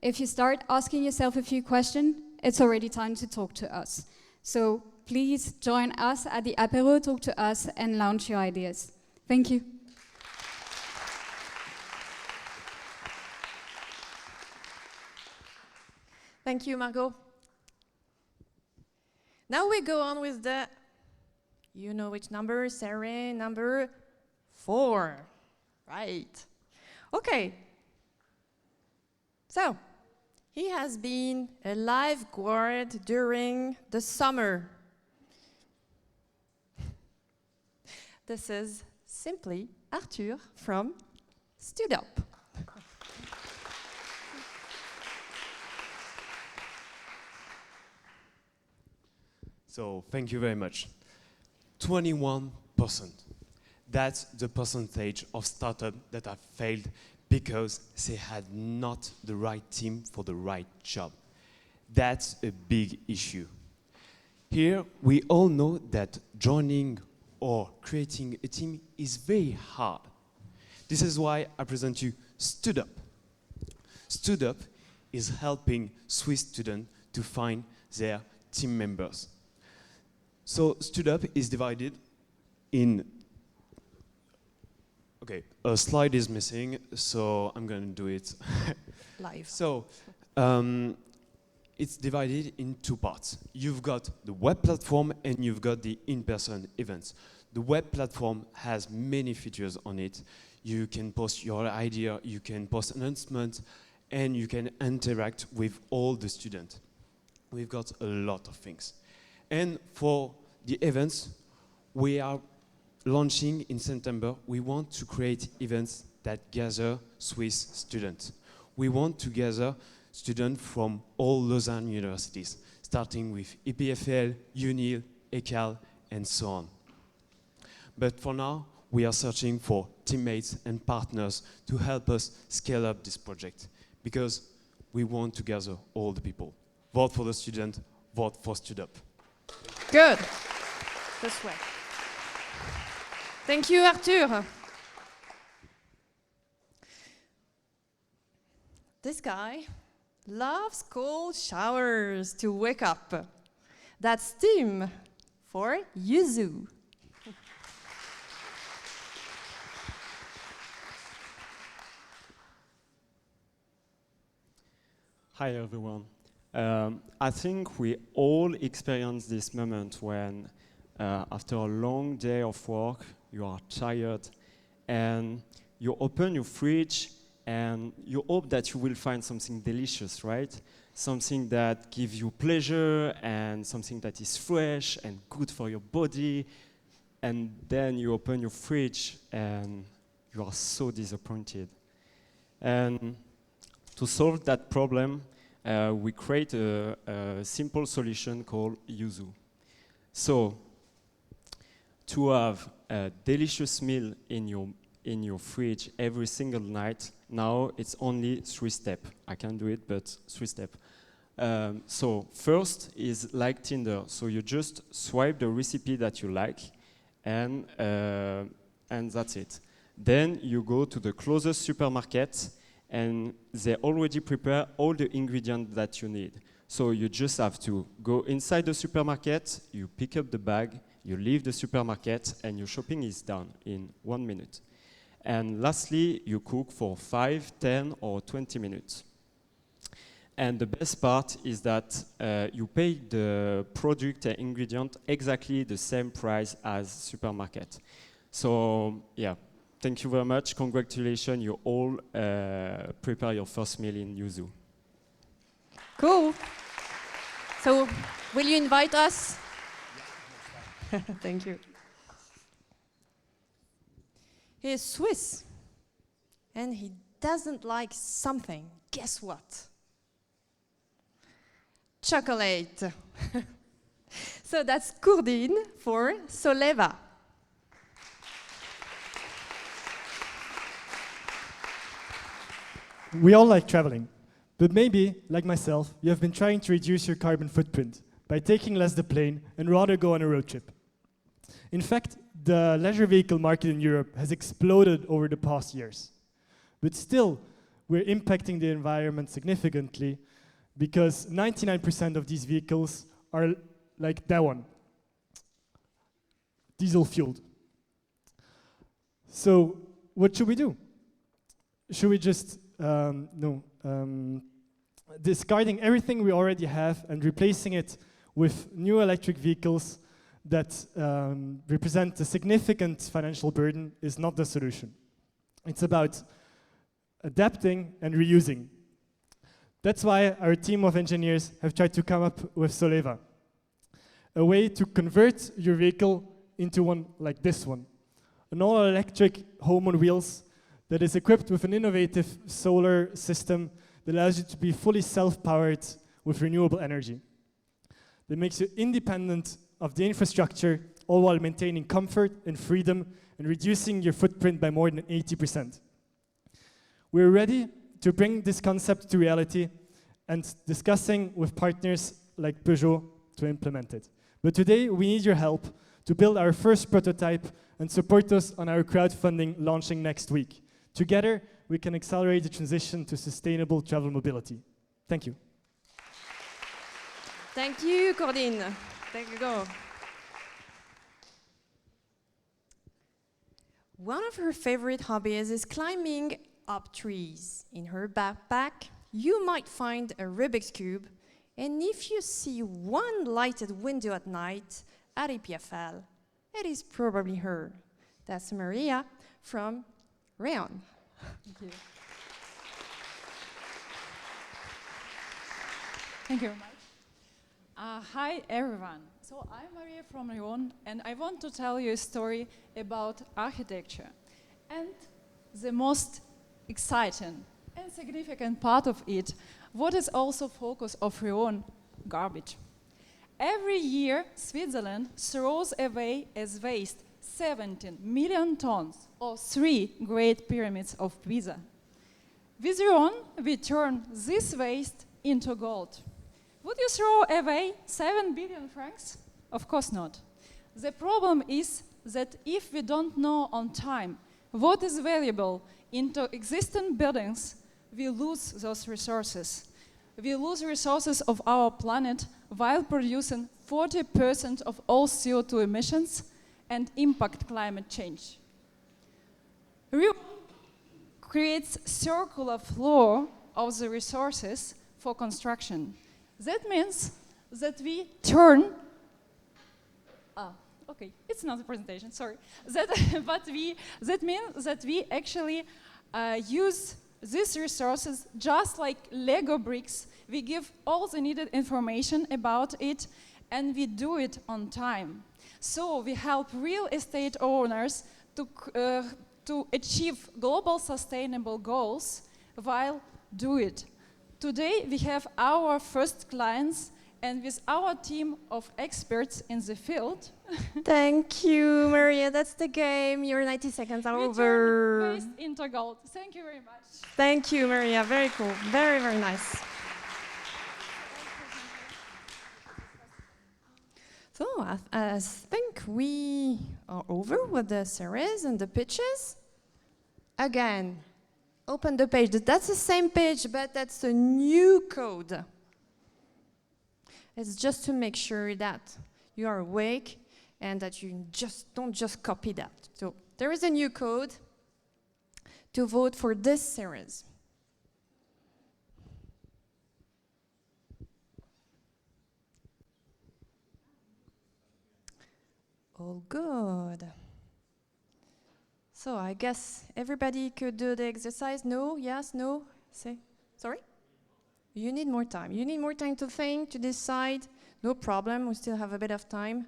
If you start asking yourself a few questions, it's already time to talk to us. So please join us at the apéro, talk to us, and launch your ideas. Thank you. Thank you, Margot. Now we go on with the, you know which number, Sarah, number 4. Right. Okay. So, he has been a lifeguard during the summer. This is simply Arthur from StudUp. So thank you very much. 21%. That's the percentage of startups that have failed because they had not the right team for the right job. That's a big issue. Here, we all know that joining or creating a team is very hard. This is why I present you StudUp. StudUp is helping Swiss students to find their team members. So StudUp is divided in, okay, a slide is missing, so I'm going to do it live. So it's divided in 2 parts. You've got the web platform and you've got the in-person events. The web platform has many features on it. You can post your idea, you can post announcements, and you can interact with all the students. We've got a lot of things. And for the events, we are launching in September. We want to create events that gather Swiss students. We want to gather students from all Lausanne universities, starting with EPFL, UNIL, ECAL, and so on. But for now, we are searching for teammates and partners to help us scale up this project, because we want to gather all the people. Vote for the student, vote for StudUp. Good. This way. Thank you, Arthur. This guy loves cold showers to wake up. That's Tim for Yuzu. Hi, everyone. I think we all experience this moment when, after a long day of work, you are tired and you open your fridge and you hope that you will find something delicious, right? Something that gives you pleasure and something that is fresh and good for your body. And then you open your fridge and you are so disappointed. And to solve that problem, we create a simple solution called Yuzu. So, to have a delicious meal in your fridge every single night, now it's only 3 steps. I can do it, but 3 steps. So first is like Tinder. So you just swipe the recipe that you like, and that's it. Then you go to the closest supermarket, and they already prepare all the ingredients that you need. So you just have to go inside the supermarket, you pick up the bag, you leave the supermarket, and your shopping is done in 1 minute. And lastly, you cook for 5, 10, or 20 minutes. And the best part is that you pay the product and ingredient exactly the same price as supermarket. So yeah, thank you very much. Congratulations, you all prepare your first meal in Yuzu. Cool. So, will you invite us? Thank you. He is Swiss, and he doesn't like something. Guess what? Chocolate. So that's Courdine for Soleva. We all like traveling, but maybe, like myself, you have been trying to reduce your carbon footprint by taking less the plane and rather go on a road trip. In fact, the leisure vehicle market in Europe has exploded over the past years. But still, we're impacting the environment significantly because 99% of these vehicles are like that one, diesel fueled. So what should we do? Should we just discarding everything we already have and replacing it with new electric vehicles that represent a significant financial burden is not the solution. It's about adapting and reusing. That's why our team of engineers have tried to come up with Soleva, a way to convert your vehicle into one like this one, an all-electric home on wheels that is equipped with an innovative solar system that allows you to be fully self-powered with renewable energy. That makes you independent of the infrastructure, all while maintaining comfort and freedom and reducing your footprint by more than 80%. We're ready to bring this concept to reality and discussing with partners like Peugeot to implement it. But today, we need your help to build our first prototype and support us on our crowdfunding launching next week. Together, we can accelerate the transition to sustainable travel mobility. Thank you. Thank you, Courdine. There you go. One of her favorite hobbies is climbing up trees. In her backpack, you might find a Rubik's Cube, and if you see one lighted window at night at EPFL, it is probably her. That's Maria from Rayon. Thank you. Thank you very much. Hi, everyone. So I'm Maria from Lyon, and I want to tell you a story about architecture. And the most exciting and significant part of it, what is also focus of Lyon, garbage. Every year, Switzerland throws away as waste 17 million tons, or 3 Great Pyramids of Giza. With Lyon, we turn this waste into gold. Would you throw away 7 billion francs? Of course not. The problem is that if we don't know on time what is valuable into existing buildings, we lose those resources. We lose resources of our planet while producing 40% of all CO2 emissions and impact climate change. Rio creates circular flow of the resources for construction. That means that we turn, okay, it's not a presentation, sorry. That means that we actually use these resources just like Lego bricks. We give all the needed information about it, and we do it on time. So we help real estate owners to achieve global sustainable goals while do it. Today we have our first clients, and with our team of experts in the field. Thank you, Maria. That's the game. Your 90 seconds are over. Turn waste into gold. Thank you very much. Thank you, Maria. Very cool. Very, very nice. So I think we are over with the series and the pitches. Again, open the page. That's the same page, but that's a new code. It's just to make sure that you are awake and that you don't just copy that. So there is a new code to vote for this series. All good. So I guess everybody could do the exercise. No, yes, no. Say, sorry? You need more time. You need more time to think, to decide. No problem, we still have a bit of time.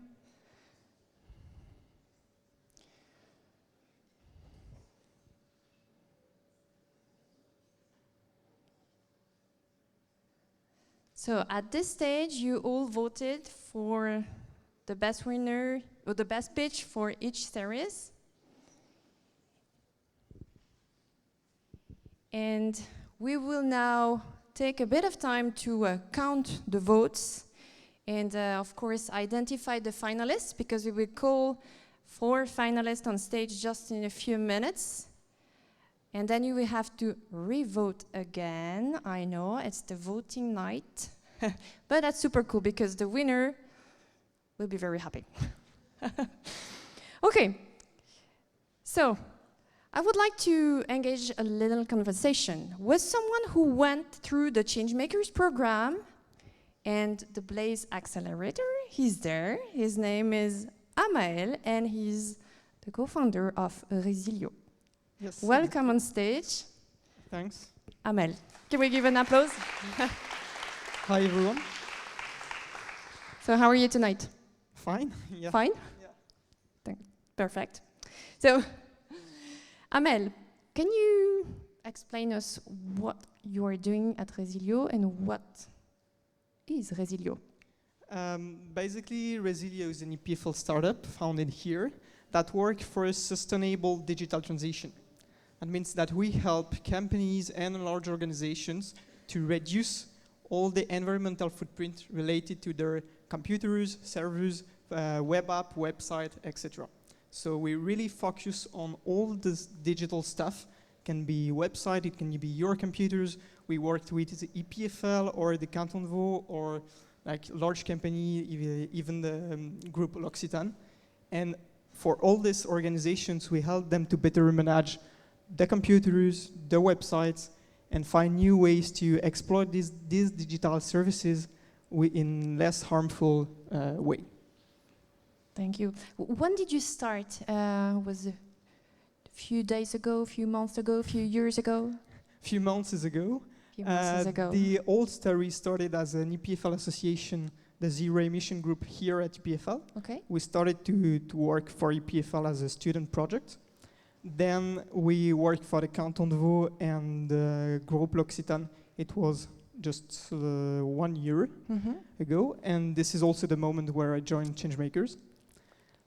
So at this stage, you all voted for the best winner or the best pitch for each series. And we will now take a bit of time to count the votes and of course identify the finalists, because we will call 4 finalists on stage just in a few minutes. And then you will have to re-vote again. I know, it's the voting night. But that's super cool because the winner will be very happy. Okay, so I would like to engage a little conversation with someone who went through the Changemakers program and the Blaze Accelerator. He's there. His name is Amael, and he's the co-founder of Resilio. Yes. Welcome on stage. Thanks. Amael. Can we give an applause? Hi, everyone. So how are you tonight? Fine. Yeah. Fine? Yeah. Perfect. So, Amael, can you explain us what you are doing at Resilio and what is Resilio? Basically, Resilio is an EPFL startup founded here that works for a sustainable digital transition. That means that we help companies and large organizations to reduce all the environmental footprint related to their computers, servers, web app, website, etc. So we really focus on all this digital stuff. It can be website, it can be your computers. We worked with the EPFL or the Canton Vaud or like large company, even the group L'Occitane. And for all these organizations, we help them to better manage the computers, the websites, and find new ways to exploit these digital services in less harmful way. Thank you. When did you start? Was it a few days ago, a few months ago, a few years ago? A few months ago. Ago. The old story started as an EPFL association, the Zero Emission Group here at EPFL. Okay. We started to work for EPFL as a student project. Then we worked for the Canton Vaud and the group L'Occitane. It was just 1 year ago, and this is also the moment where I joined Changemakers.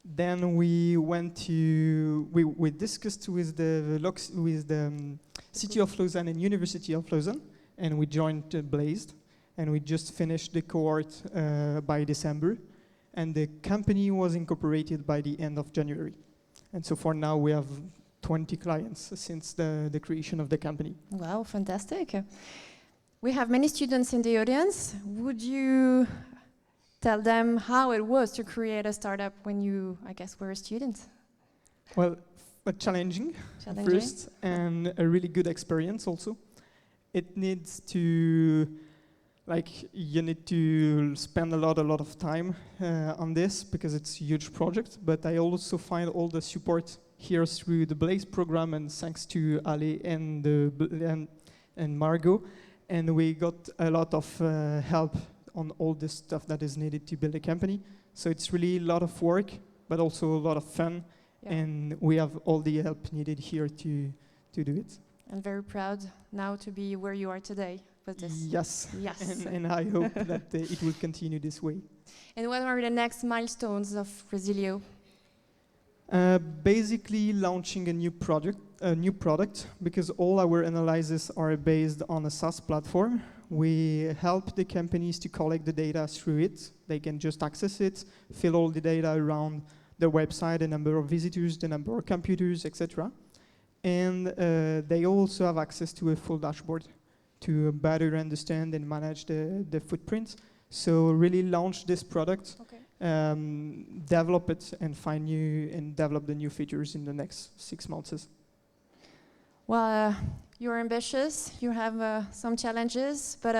Then we went to we discussed with the City of Lausanne and University of Lausanne, and we joined Blaze, and we just finished the cohort by December, and the company was incorporated by the end of January, and so for now we have 20 clients since the creation of the company. Wow, fantastic. We have many students in the audience. Would you tell them how it was to create a startup when you, I guess, were a student? Well, challenging first, and a really good experience also. It needs to, you need to spend a lot of time on this because it's a huge project, but I also find all the support here through the Blaze program, and thanks to Ali and Margot, and we got a lot of help on all this stuff that is needed to build a company. So it's really a lot of work, but also a lot of fun, and we have all the help needed here to do it. I'm very proud now to be where you are today with this. Yes, yes. and I hope that it will continue this way. And what are the next milestones of Resilio? Basically launching a new product, because all our analyses are based on a SaaS platform. We help the companies to collect the data through it. They can just access it, fill all the data around their website, the number of visitors, the number of computers, etc. And they also have access to a full dashboard to better understand and manage the footprint. So really launch this product. Okay. Develop it and develop the new features in the next 6 months. Well, you're ambitious, you have some challenges, but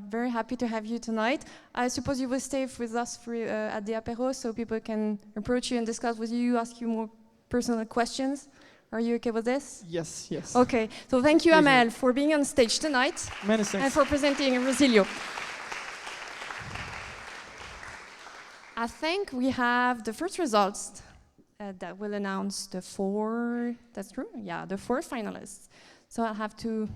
very happy to have you tonight. I suppose you will stay with us for, at the apéro so people can approach you and discuss with you, ask you more personal questions. Are you okay with this? Yes, yes. Okay, so thank you, Pleasure. Amel, for being on stage tonight. Many thanks. And for presenting Resilio. I think we have the first results that will announce the 4, that's true? Yeah, the 4 finalists. So I have to,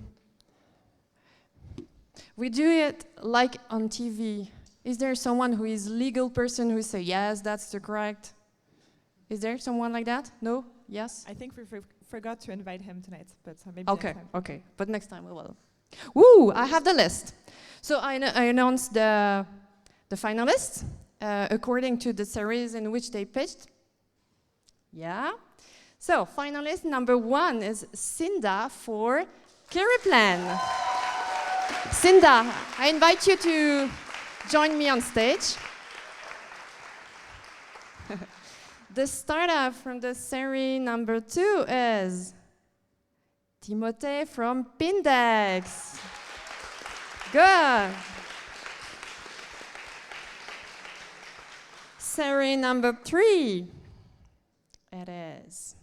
we do it like on TV. Is there someone who is legal person who say, yes, that's the correct? Is there someone like that? No? Yes? I think we forgot to invite him tonight, but maybe Okay, next time. okay, but next time we will. Woo, I have the list. So I announced the finalists according to the series in which they pitched. Yeah. So finalist number 1 is Cinda for Cariplan. Cinda, I invite you to join me on stage. The startup from the series number 2 is Timothée from Pindex. Good. Series number 3. It is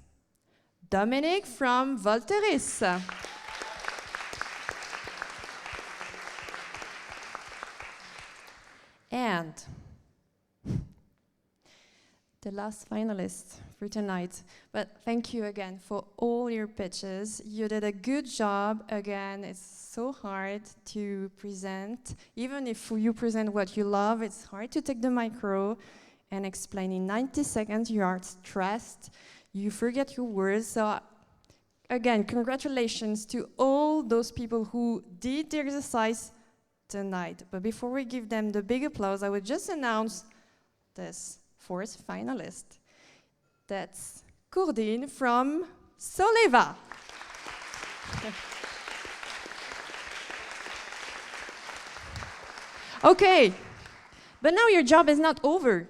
Dominic from Volteris. And the last finalist for tonight. But thank you again for all your pitches. You did a good job. Again, it's so hard to present. Even if you present what you love, it's hard to take the micro and explain in 90 seconds. You are stressed. You forget your words. So again, congratulations to all those people who did the exercise tonight. But before we give them the big applause, I would just announce this 4th finalist. That's Courdine from Soleva. Okay, but now your job is not over.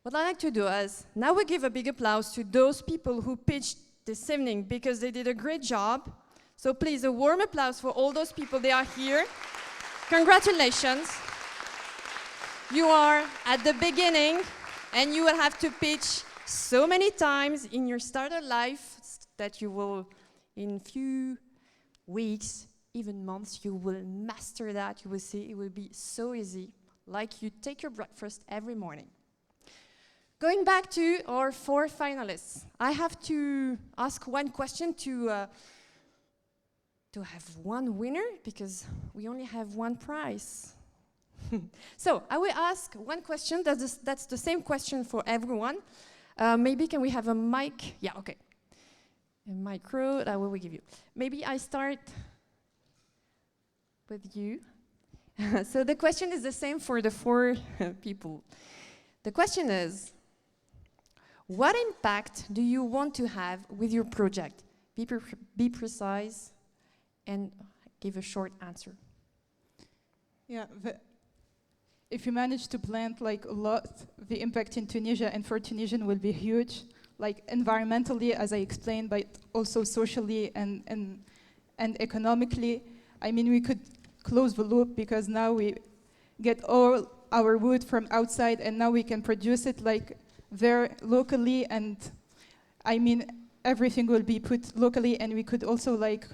What I like to do is, now we give a big applause to those people who pitched this evening because they did a great job. So please, a warm applause for all those people. They are here. Congratulations. You are at the beginning and you will have to pitch so many times in your startup life that you will, in few weeks, even months, you will master that. You will see it will be so easy, like you take your breakfast every morning. Going back to our 4 finalists, I have to ask one question to have one winner because we only have one prize. So I will ask one question. That's the same question for everyone. Maybe can we have a mic? Yeah, okay. A micro, that will we give you. Maybe I start with you. So the question is the same for the 4 people. The question is, what impact do you want to have with your project? Be precise and give a short answer. Yeah, if you manage to plant like a lot, the impact in Tunisia and for Tunisian will be huge, like environmentally, as I explained, but also socially and economically. I mean, we could close the loop because now we get all our wood from outside and now we can produce it like there locally, and I mean, everything will be put locally, and we could also like,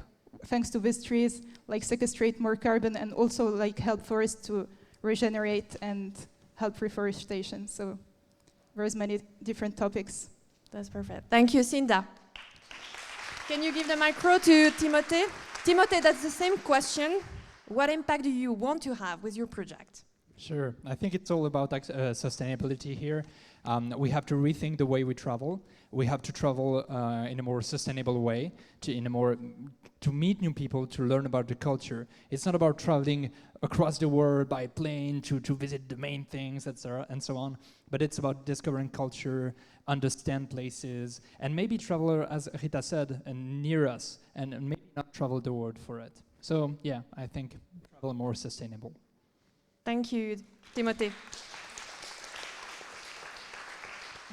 thanks to these trees, like sequestrate more carbon and also like help forests to regenerate and help reforestation. So there's many different topics. That's perfect. Thank you, Cinda. Can you give the micro to Timothée? Timothée, that's the same question. What impact do you want to have with your project? Sure. I think it's all about sustainability here. We have to rethink the way we travel. We have to travel in a more sustainable way, to meet new people, to learn about the culture. It's not about traveling across the world by plane to visit the main things, etc., and so on. But it's about discovering culture, understand places, and maybe travel, as Rita said, near us, and maybe not travel the world for it. So yeah, I think travel more sustainable. Thank you, Timothée.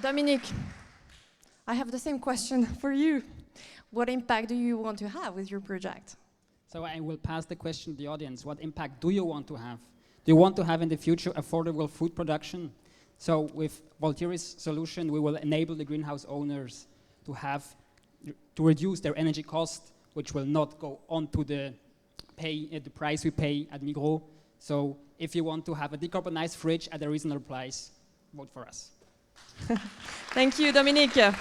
Dominique, I have the same question for you. What impact do you want to have with your project? So I will pass the question to the audience. What impact do you want to have? Do you want to have in the future affordable food production? So with Voltiri's solution, we will enable the greenhouse owners to reduce their energy cost, which will not go on to the price we pay at Migros. So if you want to have a decarbonized fridge at a reasonable price, vote for us. Thank you, Dominique.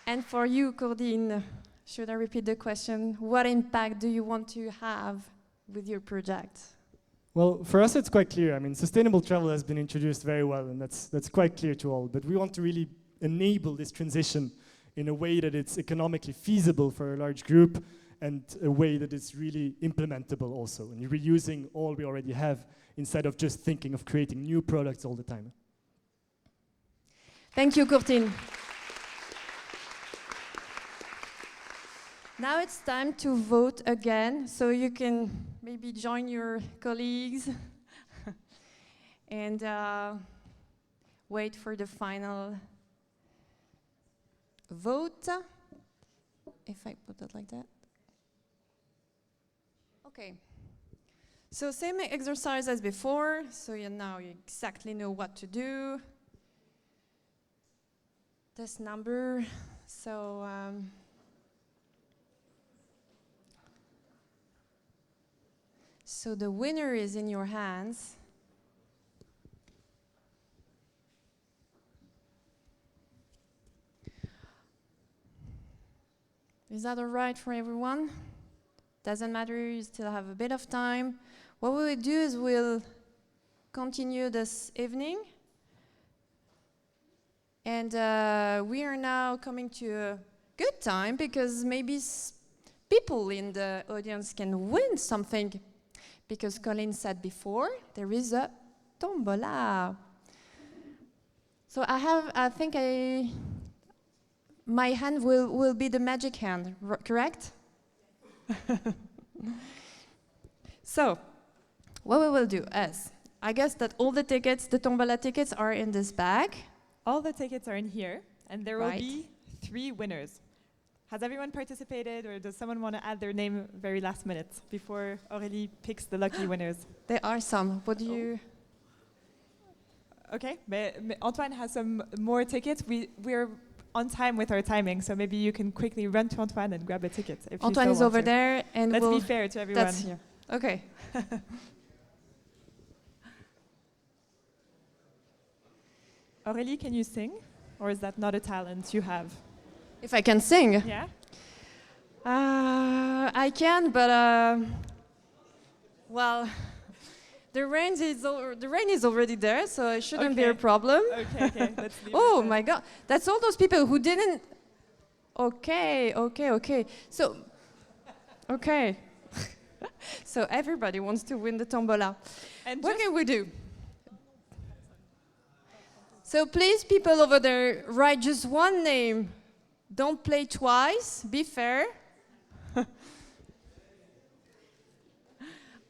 And for you, Cordine, should I repeat the question? What impact do you want to have with your project? Well, for us, it's quite clear. I mean, sustainable travel has been introduced very well, and that's quite clear to all. But we want to really enable this transition in a way that it's economically feasible for a large group and a way that it's really implementable also. And reusing all we already have instead of just thinking of creating new products all the time. Thank you, Courtine. Now it's time to vote again, so you can maybe join your colleagues and wait for the final vote. If I put it like that. Okay. So same exercise as before, so now you exactly know what to do. This number, so so the winner is in your hands. Is that all right for everyone? Doesn't matter, you still have a bit of time. What we will do is we'll continue this evening. And we are now coming to a good time because maybe people in the audience can win something. Because Colin said before, there is a tombola. So I think my hand will be the magic hand, correct? So, what we will do is, I guess that all the tickets, the tombola tickets, are in this bag. All the tickets are in here, and there will Right. be 3 winners. Has everyone participated, or does someone want to add their name very last minute before Aurélie picks the lucky winners? There are some. What do you... Okay, but Antoine has some more tickets. We're on time with our timing, so maybe you can quickly run to Antoine and grab a ticket. If you Antoine still is want over to. there, and let's we'll be fair to everyone. That's here. Okay. Aurélie, can you sing, or is that not a talent you have? If I can sing? Yeah. I can, but well, the rain is already there, so it shouldn't be a problem. Okay, let's leave Oh it my God, that's all those people who didn't. Okay. So, okay. So everybody wants to win the tombola. And what can we do? So please, people over there, write just one name. Don't play twice. Be fair.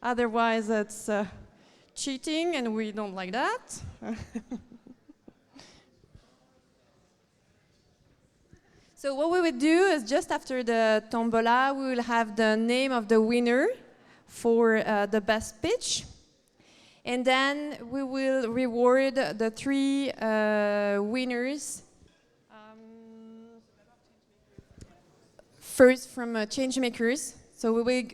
Otherwise, it's cheating, and we don't like that. So what we would do is just after the tombola, we will have the name of the winner for the best pitch. And then we will reward the 3 winners. First from Changemakers. So we will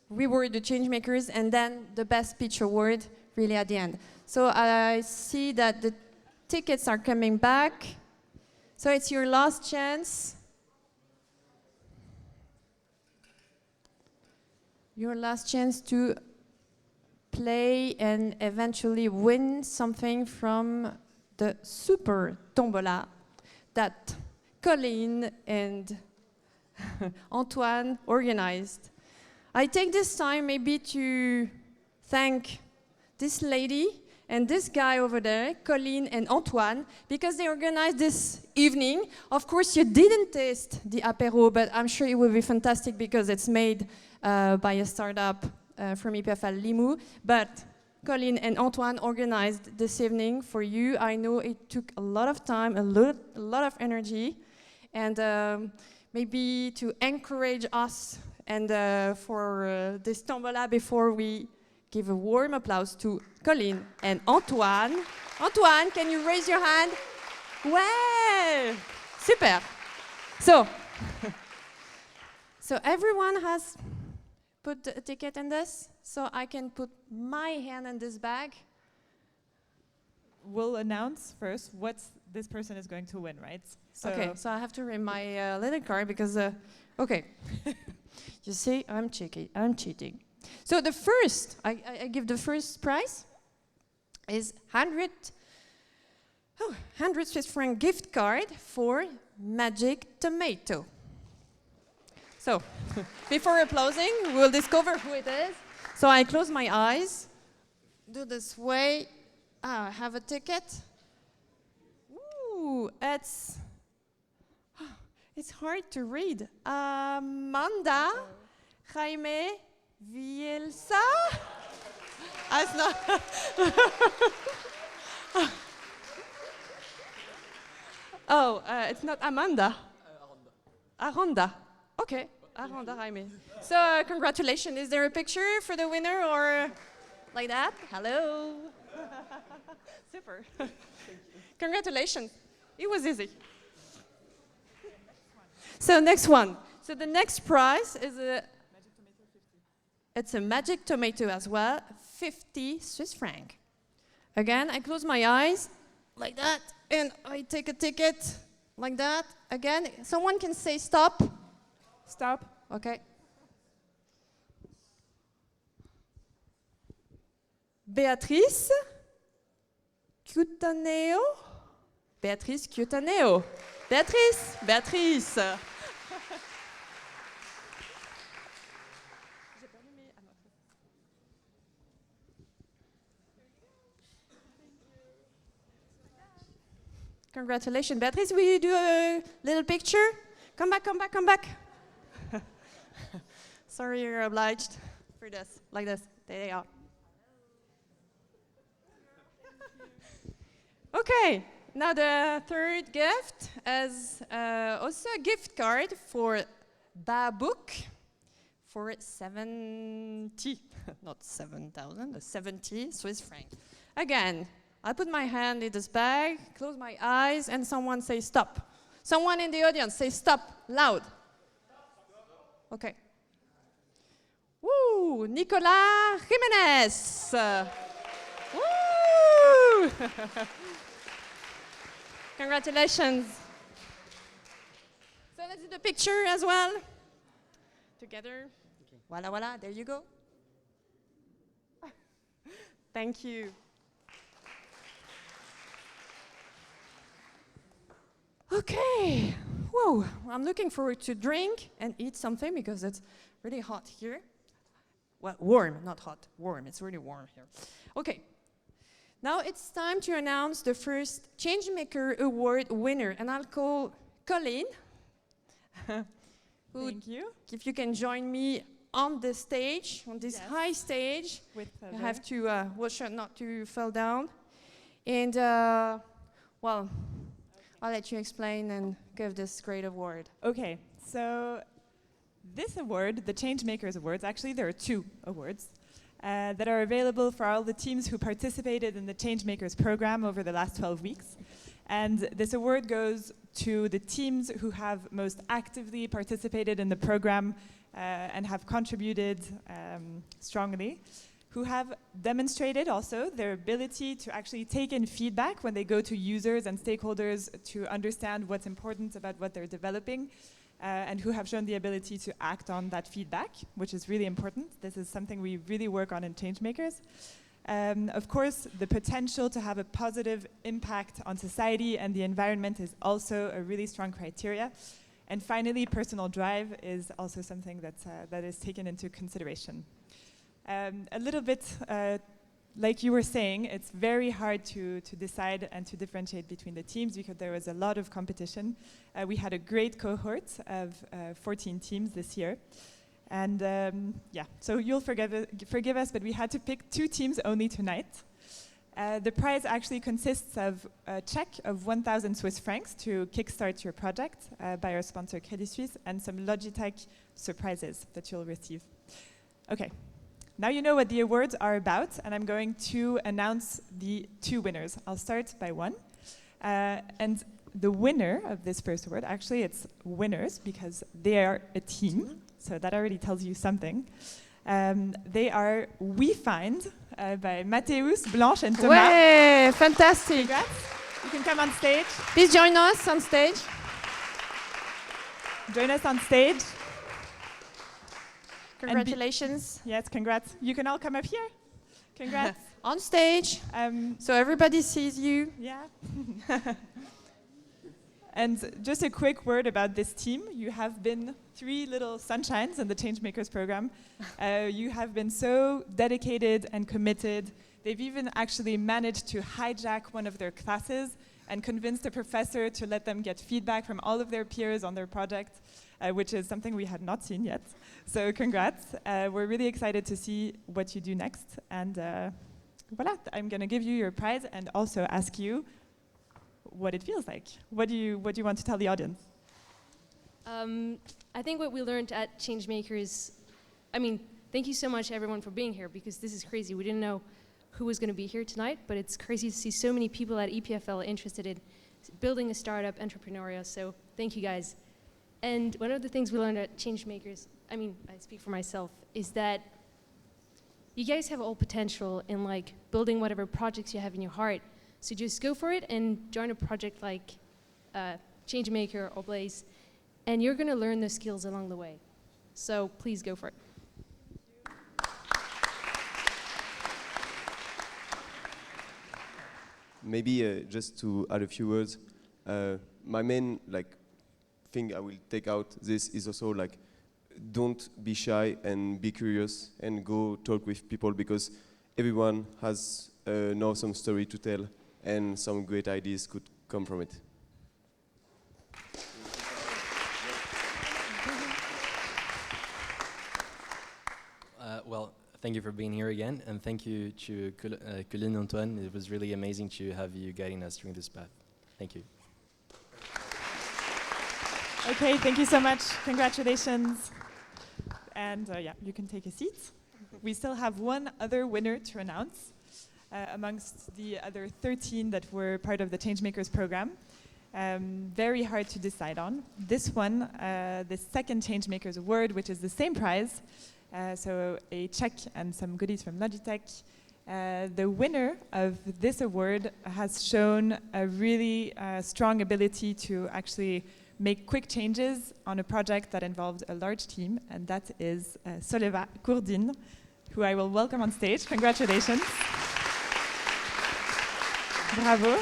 reward the Changemakers and then the best pitch award really at the end. So I see that the tickets are coming back. So it's your last chance. Your last chance to play and eventually win something from the super tombola that Colin and Antoine organized. I take this time maybe to thank this lady and this guy over there, Colin and Antoine, because they organized this evening. Of course, you didn't taste the apéro, but I'm sure it will be fantastic because it's made by a startup from EPFL Limoux. But Colin and Antoine organized this evening for you. I know it took a lot of time, a lot of energy, and maybe to encourage us and for this tombola before we give a warm applause to Colin and Antoine. Antoine, can you raise your hand? Ouais! Super! So, so everyone has put a ticket in this, so I can put my hand in this bag. We'll announce first what this person is going to win, right? So Okay, so I have to read my little card because, okay. You see, I'm cheating. So the first, I give the first prize is 100 Swiss franc gift card for Magic Tomato. So, before applauding, we'll discover who it is. So I close my eyes, do this way. I have a ticket. Ooh, it's hard to read. Amanda Jaime Vielsa. It's not. It's not Amanda. Aronda. Okay, Aronda Jaime. So congratulations. Is there a picture for the winner or like that? Hello. Super. Congratulations. It was easy. So next one. So the next prize is it's a magic tomato as well, 50 Swiss franc. Again, I close my eyes like that, and I take a ticket like that. Again, someone can say stop. Stop. Okay. Beatrice Cutaneo. Beatrice Cutaneo. Beatrice. Congratulations. Beatrice, will you do a little picture? Come back. Sorry, you're obliged for this. Like this. There they are. Okay, now the third gift is also a gift card for Babook for 70, not 7,000, 70 Swiss franc. Again, I put my hand in this bag, close my eyes, and someone say stop. Someone in the audience say stop, loud. Okay. Woo, Nicolas Jimenez. Woo! Congratulations. So let's do the picture as well. Together. Okay. Voila, there you go. Thank you. Okay. Whoa, I'm looking forward to drink and eat something because it's really hot here. Well, warm, not hot, warm. It's really warm here. Okay. Now it's time to announce the first Changemaker Award winner, and I'll call Colin. Thank you. If you can join me on the stage, on this high stage. With you have to watch out not to fall down. And, well, I'll let you explain and give this great award. Okay, so this award, the Changemakers Awards, actually there are 2 awards. That are available for all the teams who participated in the Changemakers program over the last 12 weeks. And this award goes to the teams who have most actively participated in the program and have contributed strongly, who have demonstrated also their ability to actually take in feedback when they go to users and stakeholders to understand what's important about what they're developing, and who have shown the ability to act on that feedback, which is really important. This is something we really work on in Changemakers. Of course, the potential to have a positive impact on society and the environment is also a really strong criteria. And finally, personal drive is also something that is taken into consideration. A little bit, like you were saying, it's very hard to decide and to differentiate between the teams because there was a lot of competition. We had a great cohort of 14 teams this year. And yeah, so you'll forgive us, but we had to pick 2 teams only tonight. The prize actually consists of a check of 1,000 Swiss francs to kickstart your project by our sponsor Credit Suisse, and some Logitech surprises that you'll receive. Okay, now you know what the awards are about, and I'm going to announce the 2 winners. I'll start by one. And the winner of this first award, actually it's winners because they are a team, so that already tells you something. They are We Find by Mathéus, Blanche and Thomas. Ouais, fantastic. Congrats. You can come on stage. Please join us on stage. Join us on stage. Congratulations. Yes, congrats. You can all come up here. Congrats. On stage, so everybody sees you. Yeah. And just a quick word about this team. You have been 3 little sunshines in the Changemakers program. You have been so dedicated and committed. They've even actually managed to hijack one of their classes and convince the professor to let them get feedback from all of their peers on their project, which is something we had not seen yet. So congrats. We're really excited to see what you do next. And voilà, I'm going to give you your prize and also ask you what it feels like. What do you want to tell the audience? I think what we learned at Changemakers, I mean, thank you so much everyone for being here, because this is crazy. We didn't know who was going to be here tonight, but it's crazy to see so many people at EPFL interested in building a startup, entrepreneurial, so thank you guys. And one of the things we learned at Changemakers, I mean, I speak for myself, is that you guys have all potential in like building whatever projects you have in your heart. So just go for it and join a project like Changemaker or Blaze, and you're going to learn those skills along the way. So please go for it. Maybe just to add a few words, my main thing I will take out this is also don't be shy and be curious and go talk with people, because everyone has now some story to tell and some great ideas could come from it. Well, thank you for being here again, and thank you to Colin Antoine. It was really amazing to have you guiding us through this path. Thank you. Okay, thank you so much. Congratulations. And yeah, you can take a seat. We still have one other winner to announce amongst the other 13 that were part of the Changemakers program. Very hard to decide on. This one, the second Changemakers award, which is the same prize, so a check and some goodies from Logitech. The winner of this award has shown a really strong ability to actually make quick changes on a project that involved a large team, and that is Soleva Kourdine, who I will welcome on stage. Congratulations. Bravo.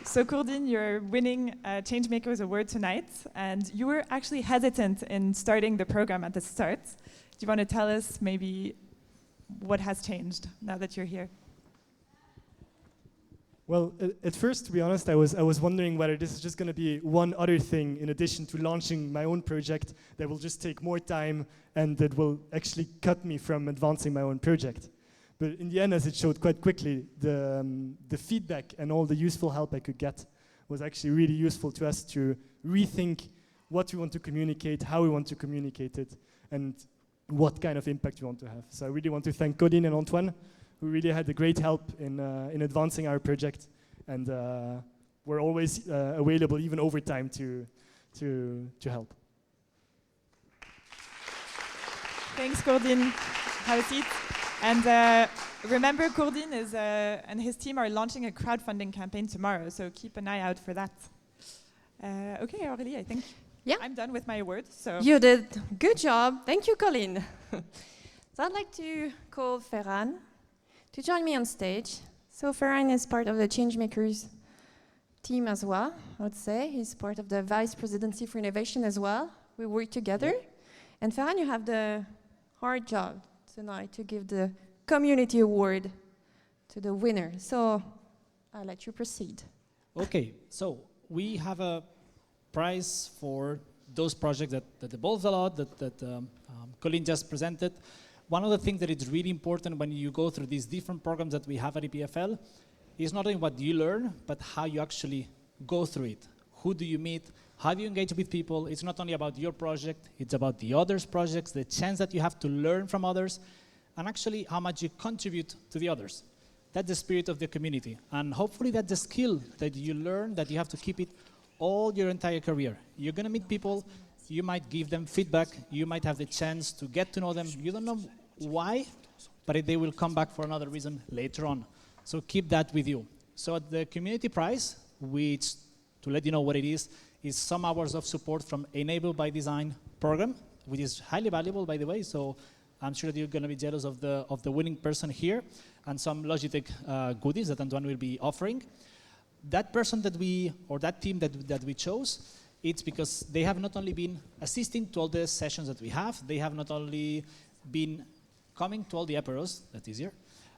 So Kourdine, you're winning a Changemakers award tonight, and you were actually hesitant in starting the program at the start. Do you want to tell us maybe what has changed now that you're here? Well, at first, to be honest, I was wondering whether this is just going to be one other thing in addition to launching my own project that will just take more time and that will actually cut me from advancing my own project. But in the end, as it showed quite quickly, the feedback and all the useful help I could get was actually really useful to us to rethink what we want to communicate, how we want to communicate it, and what kind of impact we want to have. So I really want to thank Corinne and Antoine, who really had a great help in advancing our project, and we're always available, even over time, to help. Thanks, Kourdine. Have a seat. And remember, Kourdine and his team are launching a crowdfunding campaign tomorrow, so keep an eye out for that. Okay, Aurélie, I think I'm done with my awards. So you did good job. Thank you, Colin. So I'd like to call Ferran to join me on stage. So Ferran is part of the Changemakers team as well, I would say. He's part of the Vice Presidency for Innovation as well. We work together. And Ferran, you have the hard job tonight to give the community award to the winner. So I'll let you proceed. Okay, so we have a prize for those projects that evolved a lot, that Colin just presented. one of the things that is really important when you go through these different programs that we have at EPFL is not only what you learn, but how you actually go through it. Who do you meet? How do you engage with people? It's not only about your project, it's about the others' projects, the chance that you have to learn from others, and actually how much you contribute to the others. That's the spirit of the community. And hopefully that's the skill that you learn, that you have to keep it all your entire career. You're gonna meet people, you might give them feedback, you might have the chance to get to know them. You don't know why, but they will come back for another reason later on. So keep that with you. So the community prize, which, to let you know what it is some hours of support from Enable by Design program, which is highly valuable, by the way. So I'm sure that you're going to be jealous of the winning person here, and some Logitech goodies that Antoine will be offering. That person that that team that we chose, it's because they have not only been assisting to all the sessions that we have, they have not only been coming to all the aperos, that's easier,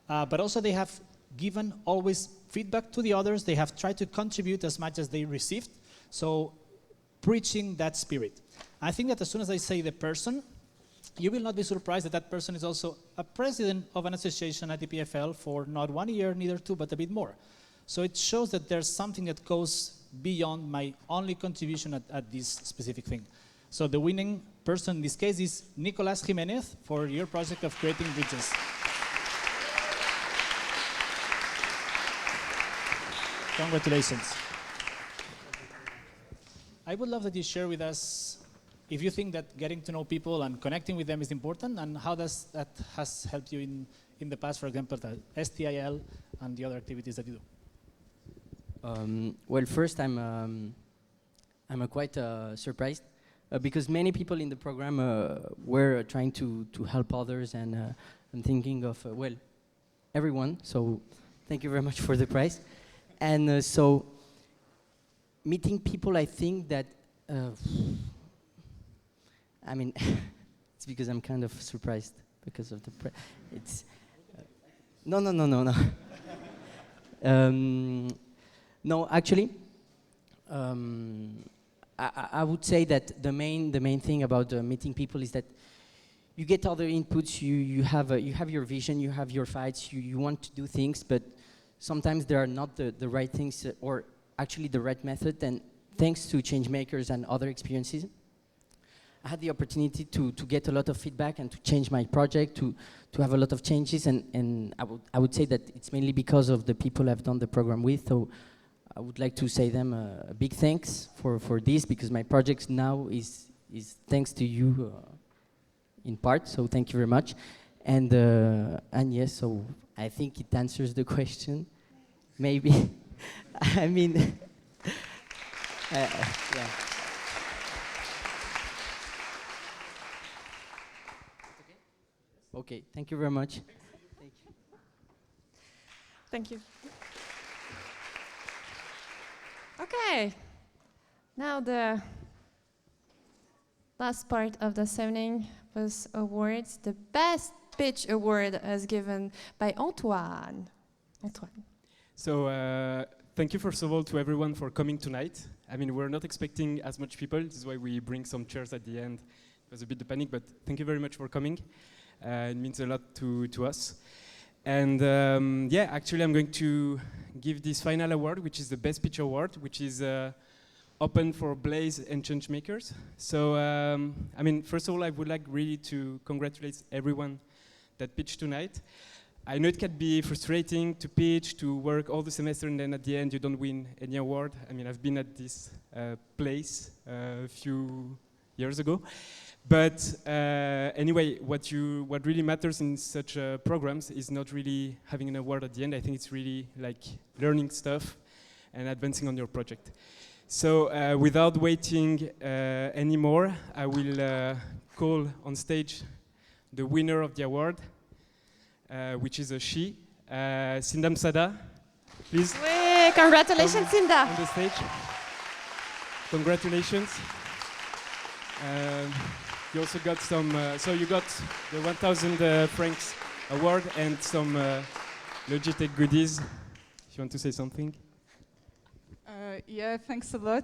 but also they have given always feedback to the others. They have tried to contribute as much as they received. So preaching that spirit. I think that as soon as I say the person, you will not be surprised that that person is also a president of an association at EPFL for not 1 year, neither 2, but a bit more. So it shows that there's something that goes beyond my only contribution at this specific thing. So the winning person in this case is Nicolas Jimenez for your project of creating bridges. Congratulations. I would love that you share with us if you think that getting to know people and connecting with them is important, and how that has helped you in the past, for example, the STIL and the other activities that you do. Well, first, I'm quite surprised because many people in the program were trying to help others, and I'm thinking of, well, everyone. So thank you very much for the prize. And so meeting people, I think that, I mean, it's because I'm kind of surprised because of the it's, no. No, actually, I would say that the main thing about meeting people is that you get other inputs, you have your vision, you have your fights, you want to do things, but sometimes there are not the right things or actually the right method. And thanks to Changemakers and other experiences, I had the opportunity to get a lot of feedback and to change my project, to have a lot of changes, and I would say that it's mainly because of the people I've done the program with. So I would like to say them a big thanks for this, because my project now is thanks to you in part. So thank you very much. And yes, so I think it answers the question. Maybe, I mean, yeah. Okay, thank you very much. Thank you. Thank you. Okay, now the last part of the seminar was awards. The best pitch award is given by Antoine. Antoine. So thank you first of all to everyone for coming tonight. I mean, we're not expecting as much people. This is why we bring some chairs at the end. It was a bit the panic, but thank you very much for coming. It means a lot to us. And yeah, actually I'm going to give this final award, which is the Best Pitch Award, which is open for Blaze and Changemakers. So, I mean, first of all, I would like really to congratulate everyone that pitched tonight. I know it can be frustrating to pitch, to work all the semester, and then at the end you don't win any award. I mean, I've been at this place a few years ago. But anyway, what really matters in such programs is not really having an award at the end. I think it's really like learning stuff and advancing on your project. So without waiting anymore, I will call on stage the winner of the award, which is a she, Cinda Msada. Please. Hey, congratulations, Cinda. On the stage. Congratulations. You also got some, so you got the 1,000 francs award and some Logitech goodies. If you want to say something. Yeah, thanks a lot.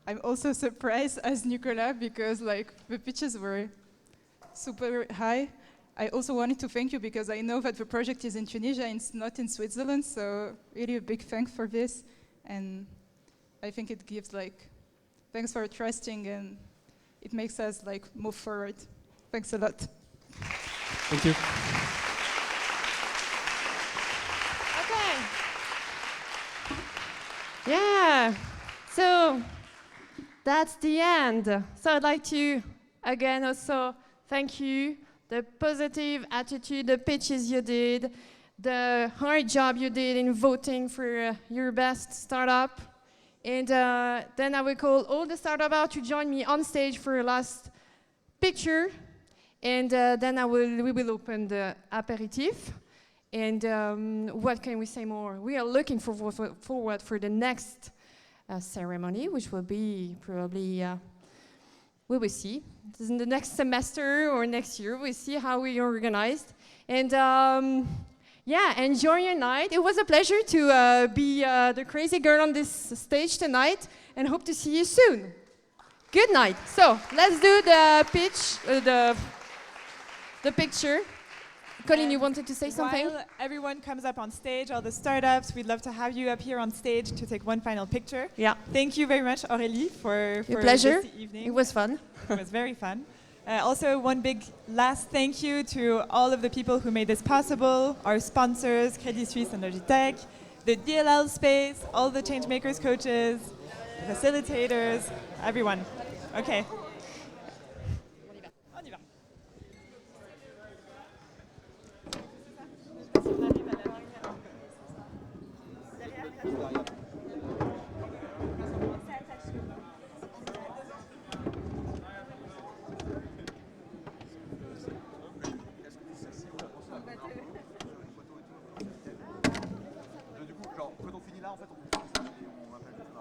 I'm also surprised as Nicolas because like the pitches were super high. I also wanted to thank you because I know that the project is in Tunisia and it's not in Switzerland, so really a big thanks for this. And I think it gives like, thanks for trusting, and it makes us like move forward. Thanks a lot. Thank you. Okay. Yeah. So that's the end. So I'd like to again also thank you. The positive attitude, the pitches you did, the hard job you did in voting for your best startup. And then I will call all the startup out to join me on stage for a last picture. And then we will open the aperitif. And what can we say more? We are looking forward for the next ceremony, which will be probably, we will see. This is in the next semester or next year. We'll see how we organized. And yeah, enjoy your night. It was a pleasure to be the crazy girl on this stage tonight, and hope to see you soon. Good night. So let's do the pitch, the picture. Colin, you wanted to say something? While everyone comes up on stage, all the startups, we'd love to have you up here on stage to take one final picture. Yeah. Thank you very much, Aurélie, for Your pleasure. this evening. It was fun. It was very fun. Also, one big last thank you to all of the people who made this possible, our sponsors, Credit Suisse and Logitech, the DLL space, all the Changemakers coaches, facilitators, everyone. Okay. Quand on finit là, en fait, on appelle juste un